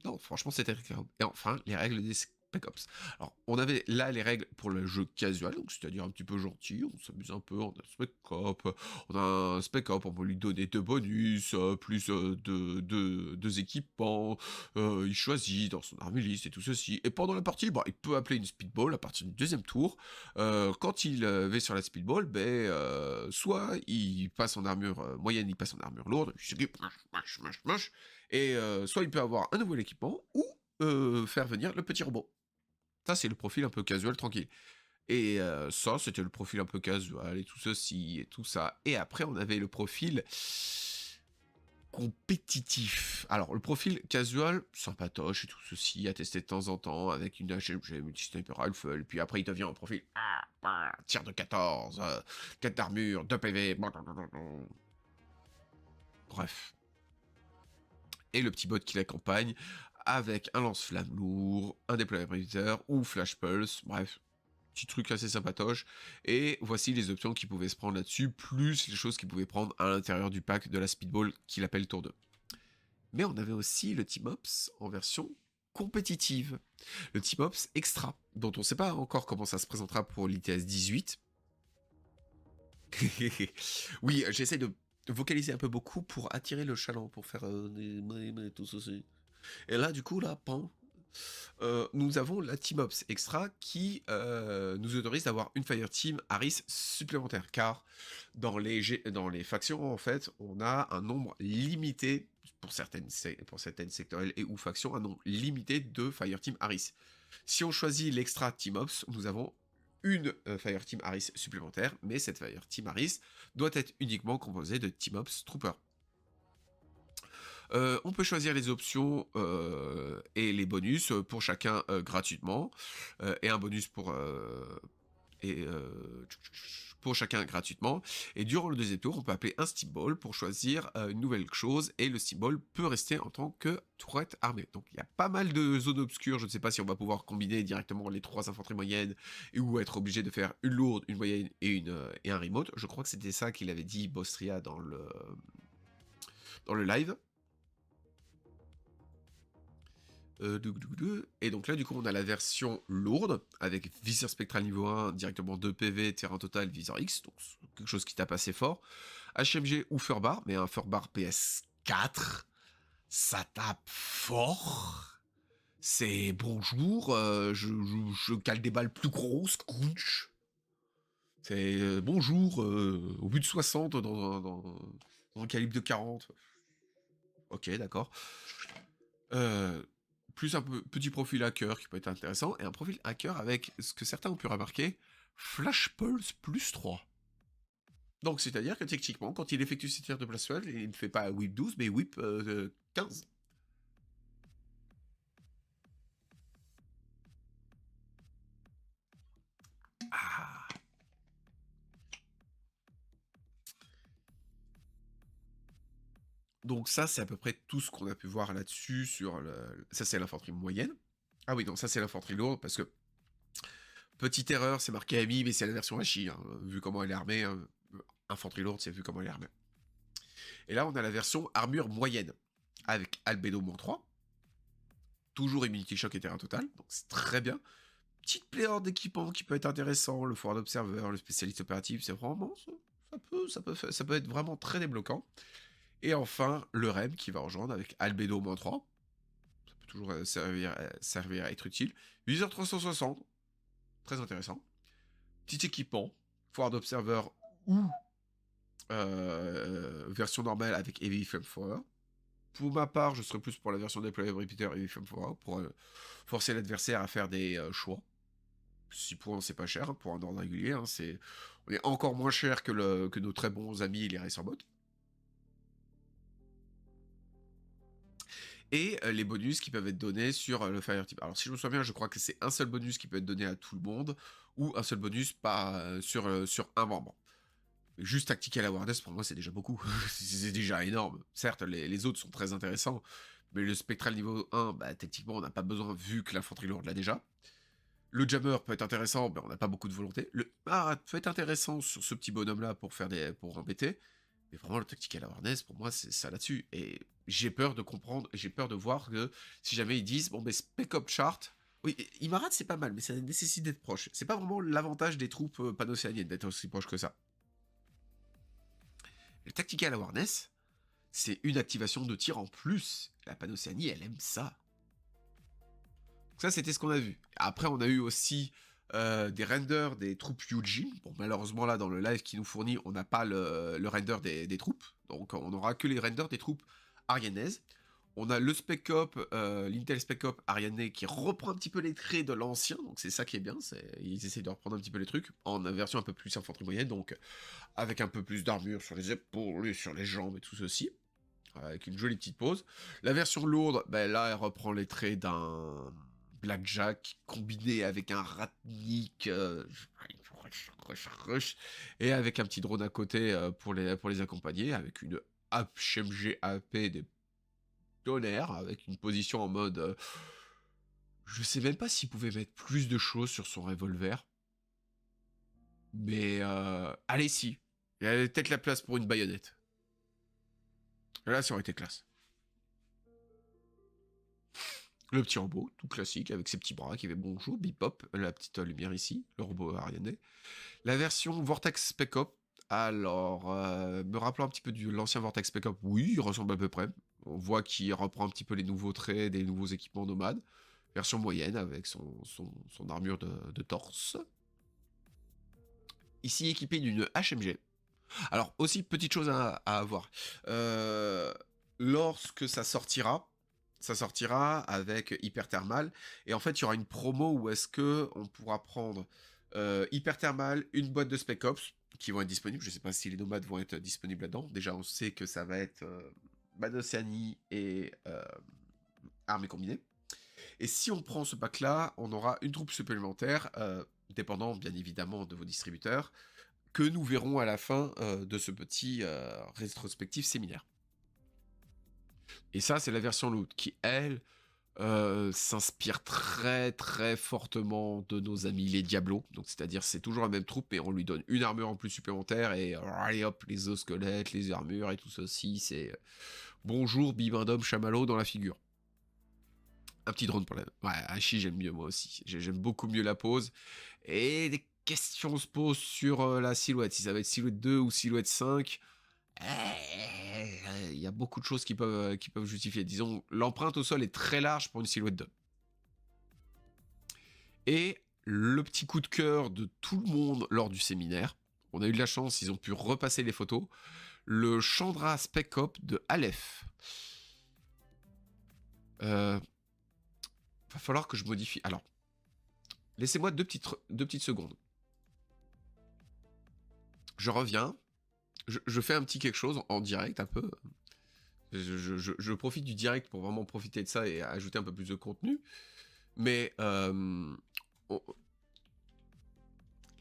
Non, franchement, c'était incroyable. Et enfin, les règles Spec Ops. Alors, on avait là les règles pour le jeu casual, donc c'est-à-dire un petit peu gentil, on s'amuse un peu, on a un Spec Ops, on peut lui donner 2 bonus, plus 2 équipements, il choisit dans son army list et tout ceci. Et pendant la partie, il peut appeler une speedball à partir du deuxième tour. Quand il va sur la speedball, soit il passe en armure moyenne, il passe en armure lourde, et soit il peut avoir un nouvel équipement, ou faire venir le petit robot. Ça, c'est le profil un peu casual, tranquille. Et ça, c'était le profil un peu casual, et tout ceci, et tout ça. Et après, on avait le profil compétitif. Alors, le profil casual, sympatoche, et tout ceci, à tester de temps en temps, avec une HMG, multi-sniper rifle, et puis après, il devient un profil tir de 14, 4 d'armure, 2 PV, bref. Et le petit bot qui l'accompagne, avec un lance-flamme lourd, un déployeur prédateur ou flash pulse, bref, petit truc assez sympatoche. Et voici les options qui pouvaient se prendre là-dessus, plus les choses qu'ils pouvaient prendre à l'intérieur du pack de la speedball qu'il appelle Tour 2. Mais on avait aussi le Team Ops en version compétitive. Le Team Ops Extra, dont on ne sait pas encore comment ça se présentera pour l'ITS 18. Oui, j'essaie de vocaliser un peu beaucoup pour attirer le chaland, pour faire des tout ceci. Et là, du coup, nous avons la Team Ops Extra qui nous autorise d'avoir une Fireteam Harris supplémentaire, car dans les factions, en fait, on a un nombre limité, pour certaines sectorielles et ou factions, un nombre limité de Fireteam Harris. Si on choisit l'extra Team Ops, nous avons une Fireteam Harris supplémentaire, mais cette Fireteam Harris doit être uniquement composée de Team Ops Trooper. On peut choisir les options et les bonus pour chacun gratuitement, et un bonus pour chacun gratuitement. Et durant le deuxième tour, on peut appeler un steamball pour choisir une nouvelle chose, et le steamball peut rester en tant que tourette armée. Donc il y a pas mal de zones obscures, je ne sais pas si on va pouvoir combiner directement les 3 infanteries moyennes, ou être obligé de faire une lourde, une moyenne et un remote. Je crois que c'était ça qu'il avait dit Bostria dans le live. Et donc là, du coup, on a la version lourde, avec viseur spectral niveau 1, directement 2 PV, terrain total, viseur X, donc quelque chose qui tape assez fort. HMG ou Furbar, mais un Furbar PS4, ça tape fort. C'est bonjour, je cale des balles plus grosses, crunch. C'est bonjour, au but de 60 dans un calibre de 40. Ok, d'accord. Plus un petit profil hacker qui peut être intéressant, et un profil hacker avec ce que certains ont pu remarquer, Flash Pulse plus 3. Donc c'est-à-dire que techniquement, quand il effectue ses tirs de place faible, il ne fait pas whip 12, mais whip 15. Ah. Donc ça, c'est à peu près tout ce qu'on a pu voir là-dessus. Ça, c'est l'infanterie moyenne. Ah oui, non, ça, c'est l'infanterie lourde, parce que, petite erreur, c'est marqué AMI, mais c'est la version HI, hein, vu comment elle est armée. Hein. Infanterie lourde, c'est vu comment elle est armée. Et là, on a la version armure moyenne, avec Albedo-3, toujours Immunity Shock et terrain total, donc c'est très bien. Petite pléiade d'équipements qui peut être intéressant, le Forward Observer, le spécialiste opératif, c'est vraiment, ça peut être vraiment très débloquant. Et enfin, le REM qui va rejoindre avec Albedo-3, ça peut toujours servir à être utile. Viseur 360, très intéressant. Petit équipement, Forward Observer ou version normale avec Heavy Flamethrower. Pour ma part, je serais plus pour la version Deployable Repeater Heavy Flamethrower pour forcer l'adversaire à faire des choix. 6 points, c'est pas cher, hein, pour un ordre régulier. Hein, on est encore moins cher que nos très bons amis les Racerbots. Et les bonus qui peuvent être donnés sur le Fireteam. Alors si je me souviens bien, je crois que c'est un seul bonus qui peut être donné à tout le monde, ou un seul bonus sur un membre. Juste Tactical Awareness, pour moi, c'est déjà beaucoup. C'est déjà énorme. Certes, les autres sont très intéressants, mais le Spectral niveau 1, techniquement, on n'a pas besoin, vu que l'infanterie lourde l'a déjà. Le Jammer peut être intéressant, mais on n'a pas beaucoup de volonté. Le peut être intéressant sur ce petit bonhomme-là pour embêter, mais vraiment, le Tactical Awareness, pour moi, c'est ça là-dessus. Et j'ai peur de comprendre, j'ai peur de voir que si jamais ils disent, bon, Spec Ops Chart, Oui, Imarat, c'est pas mal, mais ça nécessite d'être proche. C'est pas vraiment l'avantage des troupes panocéaniennes d'être aussi proche que ça. Le Tactical Awareness, c'est une activation de tir en plus. La Panocéanie, elle aime ça. Donc ça, c'était ce qu'on a vu. Après, on a eu aussi des renders des troupes Yujin. Bon, malheureusement, là, dans le live qui nous fournit, on n'a pas le render des troupes. Donc, on n'aura que les renders des troupes arianaises. On a le Spec Op, l'Intel Spec Op arianais qui reprend un petit peu les traits de l'ancien. Donc, c'est ça qui est bien. Ils essaient de reprendre un petit peu les trucs en version un peu plus infanterie moyenne. Donc, avec un peu plus d'armure sur les épaules et sur les jambes et tout ceci. Avec une jolie petite pose. La version lourde, ben là, elle reprend les traits d'un Blackjack combiné avec un Ratnik et avec un petit drone à côté pour les accompagner, avec une HMG AP des tonnerres, avec une position en mode... je sais même pas s'il pouvait mettre plus de choses sur son revolver. Mais allez, si. Il y avait peut-être la place pour une baïonnette. Là, ça aurait été classe. Le petit robot, tout classique, avec ses petits bras qui fait bonjour, bip-hop, la petite lumière ici, le robot arianais. La version Vortex Spec Op, alors, me rappelant un petit peu de l'ancien Vortex Spec Op, oui, il ressemble à peu près. On voit qu'il reprend un petit peu les nouveaux traits, des nouveaux équipements nomades. Version moyenne, avec son armure de torse. Ici équipé d'une HMG. Alors, aussi, petite chose à avoir. Lorsque ça sortira avec Hyperthermal. Et en fait, il y aura une promo où est-ce que on pourra prendre Hyperthermal, une boîte de Spec Ops qui vont être disponibles. Je ne sais pas si les nomades vont être disponibles là-dedans. Déjà, on sait que ça va être Océanie et armée combinée. Et si on prend ce pack-là, on aura une troupe supplémentaire, dépendant bien évidemment de vos distributeurs, que nous verrons à la fin de ce petit rétrospectif séminaire. Et ça, c'est la version loot qui, elle, s'inspire très très fortement de nos amis les Diablos. Donc, c'est-à-dire, c'est toujours la même troupe, mais on lui donne une armure en plus supplémentaire et allez hop, les os squelettes, les armures et tout ceci. C'est bonjour, bibindom, chamallow dans la figure. Un petit drone pour la... Ouais, Hachi, j'aime mieux moi aussi. J'aime beaucoup mieux la pose. Et des questions se posent sur la silhouette. Si ça va être silhouette 2 ou silhouette 5. Il y a beaucoup de choses qui peuvent justifier. Disons, l'empreinte au sol est très large pour une silhouette 2. Et le petit coup de cœur de tout le monde lors du séminaire, on a eu de la chance, ils ont pu repasser les photos, le Chandra Spec Op de Aleph. Va falloir que je modifie. Alors, laissez-moi deux petites secondes. Je reviens. Je fais un petit quelque chose en direct, un peu. Je profite du direct pour vraiment profiter de ça et ajouter un peu plus de contenu. Mais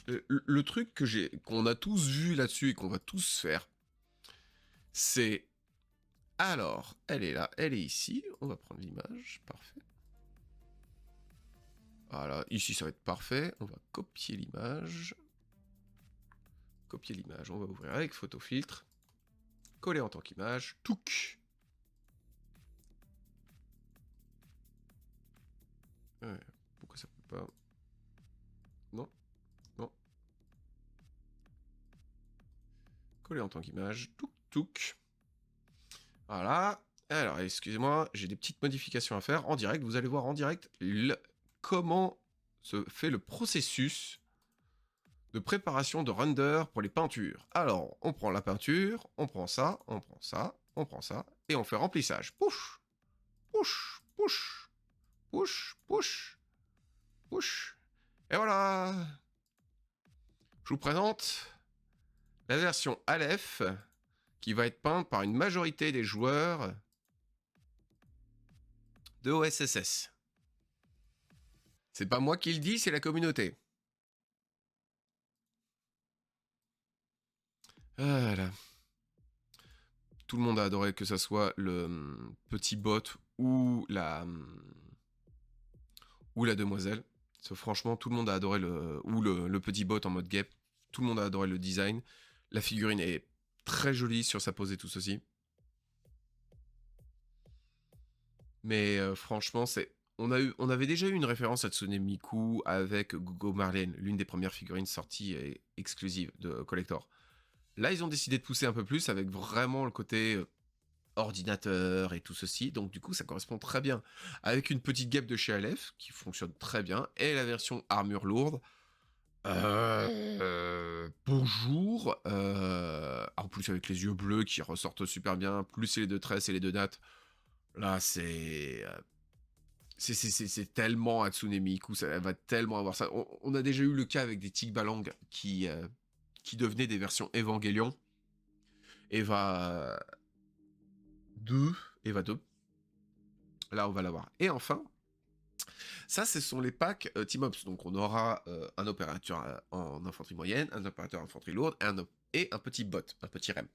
le truc qu'on a tous vu là-dessus et qu'on va tous faire, c'est... Alors, elle est là, elle est ici. On va prendre l'image, parfait. Voilà, ici ça va être parfait. On va copier l'image. Copier l'image, on va ouvrir avec photofiltre. Coller en tant qu'image. Touc. Ouais, pourquoi ça peut pas... Non, non. Coller en tant qu'image. Touc, touc. Voilà. Alors, excusez-moi, j'ai des petites modifications à faire en direct. Vous allez voir en direct comment se fait le processus de préparation de render pour les peintures. Alors, on prend la peinture, on prend ça, on prend ça, on prend ça, et on fait remplissage. Push, push, push, push, push, push. Et voilà. Je vous présente la version Aleph qui va être peinte par une majorité des joueurs de OSSS. C'est pas moi qui le dis, c'est la communauté. Voilà. Tout le monde a adoré, que ça soit le petit bot ou la demoiselle. Franchement, tout le monde a adoré le petit bot en mode guêpe. Tout le monde a adoré le design. La figurine est très jolie sur sa pose et tout ceci. Mais franchement, c'est on avait déjà eu une référence à Tsune Miku avec Gogo Marlène, l'une des premières figurines sorties et exclusives de Collector. Là, ils ont décidé de pousser un peu plus avec vraiment le côté ordinateur et tout ceci. Donc, du coup, ça correspond très bien avec une petite guêpe de chez Aleph qui fonctionne très bien et la version armure lourde. Bonjour. En plus, avec les yeux bleus qui ressortent super bien, plus les deux tresses et les deux nattes. Là, c'est tellement Hatsune Miku, elle va tellement avoir ça. On a déjà eu le cas avec des Tigbalang qui devenaient des versions Evangelion. Eva 2, Eva 2. Là, on va l'avoir. Et enfin, ça, ce sont les packs Team Ops. Donc, on aura un opérateur en infanterie moyenne, un opérateur en infanterie lourde et un petit bot, un petit REM.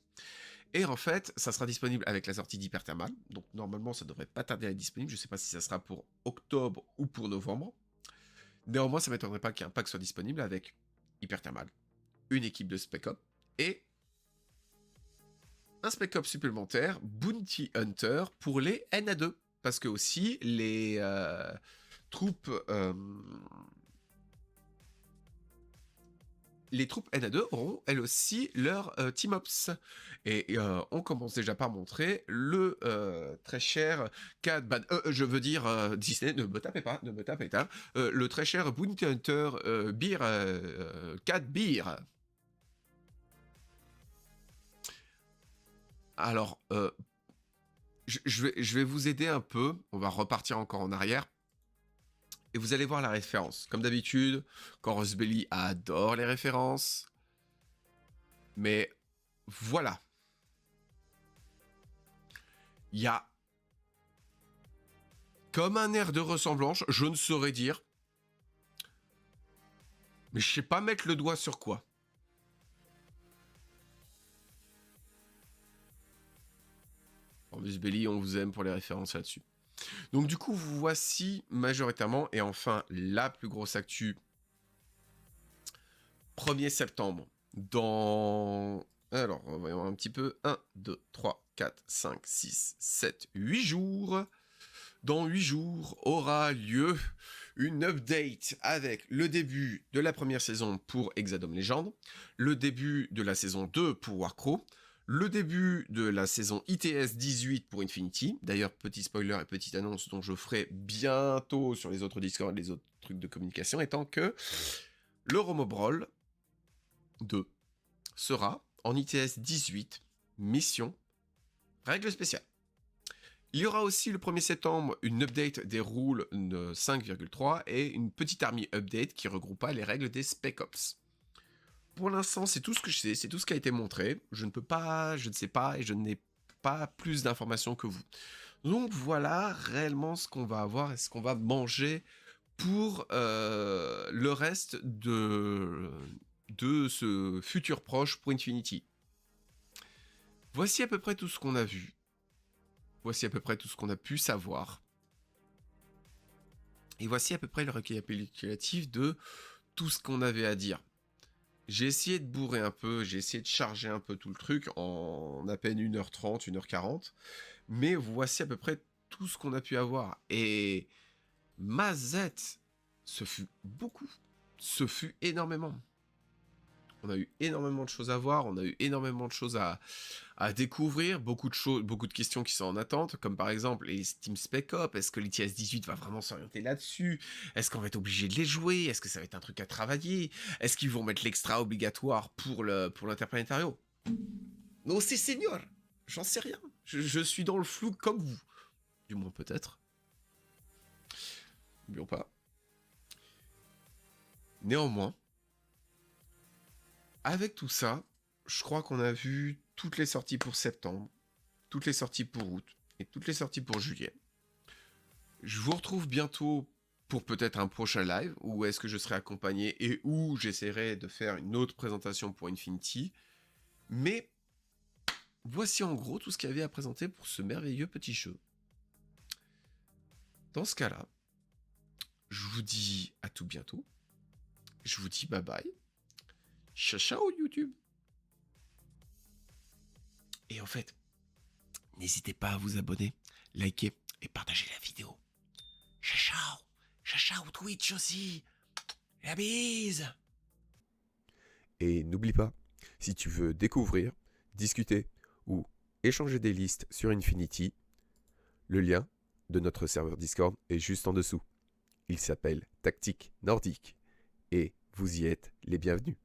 Et en fait, ça sera disponible avec la sortie d'Hyperthermal. Donc, normalement, ça devrait pas tarder à être disponible. Je sais pas si ça sera pour octobre ou pour novembre. Néanmoins, ça m'étonnerait pas qu'un pack soit disponible avec Hyperthermal, une équipe de Spec Ops et un Spec Ops supplémentaire, Bounty Hunter, pour les NA2. Parce que aussi, les troupes NA2 auront elles aussi leur Team Ops. Et on commence déjà par montrer le très cher Cad Bad. Je veux dire, Disney, ne me tapez pas. Le très cher Bounty Hunter Beer, Cad Beer. Alors, je vais vous aider un peu. On va repartir encore en arrière. Et vous allez voir la référence. Comme d'habitude, Chorus Belly adore les références. Mais voilà. Il y a comme un air de ressemblance, je ne saurais dire. Mais je sais pas mettre le doigt sur quoi. Chorus Belly, on vous aime pour les références là-dessus. Donc du coup, voici majoritairement, et enfin la plus grosse actu, 1er septembre, dans... Alors, on va voir un petit peu, 1, 2, 3, 4, 5, 6, 7, 8 jours. Dans 8 jours aura lieu une update avec le début de la première saison pour Exadome Legend, le début de la saison 2 pour Warcrow, le début de la saison ITS 18 pour Infinity. D'ailleurs, petit spoiler et petite annonce dont je ferai bientôt sur les autres Discord et les autres trucs de communication, étant que le Romo Brawl 2 sera en ITS 18, mission, règle spéciale. Il y aura aussi le 1er septembre une update des rules 5,3 et une petite army update qui regroupera les règles des Spec Ops. Pour l'instant, c'est tout ce que je sais, c'est tout ce qui a été montré. Je ne sais pas et je n'ai pas plus d'informations que vous. Donc voilà réellement ce qu'on va avoir et ce qu'on va manger pour le reste de ce futur proche pour Infinity. Voici à peu près tout ce qu'on a vu. Voici à peu près tout ce qu'on a pu savoir. Et voici à peu près le récapitulatif de tout ce qu'on avait à dire. J'ai essayé de bourrer un peu, j'ai essayé de charger un peu tout le truc en à peine 1h30, 1h40. Mais voici à peu près tout ce qu'on a pu avoir. Et Mazette, ce fut beaucoup. Ce fut énormément. On a eu énormément de choses à voir, on a eu énormément de choses à découvrir, beaucoup de questions qui sont en attente, comme par exemple les Steam Spec Ops, est-ce que l'ITS 18 va vraiment s'orienter là-dessus? Est-ce qu'on va être obligé de les jouer? Est-ce que ça va être un truc à travailler? Est-ce qu'ils vont mettre l'extra obligatoire pour l'interplanétario? Non, c'est senior. J'en sais rien. Je suis dans le flou comme vous. Du moins peut-être. N'oublions pas. Néanmoins, avec tout ça, je crois qu'on a vu toutes les sorties pour septembre, toutes les sorties pour août et toutes les sorties pour juillet. Je vous retrouve bientôt pour peut-être un prochain live où est-ce que je serai accompagné et où j'essaierai de faire une autre présentation pour Infinity. Mais voici en gros tout ce qu'il y avait à présenter pour ce merveilleux petit jeu. Dans ce cas-là, je vous dis à tout bientôt. Je vous dis bye bye. Ciao ciao YouTube. Et en fait, n'hésitez pas à vous abonner, liker et partager la vidéo. Ciao Twitch aussi. La bise. Et n'oublie pas, si tu veux découvrir, discuter ou échanger des listes sur Infinity, le lien de notre serveur Discord est juste en dessous. Il s'appelle Tactique Nordique et vous y êtes les bienvenus.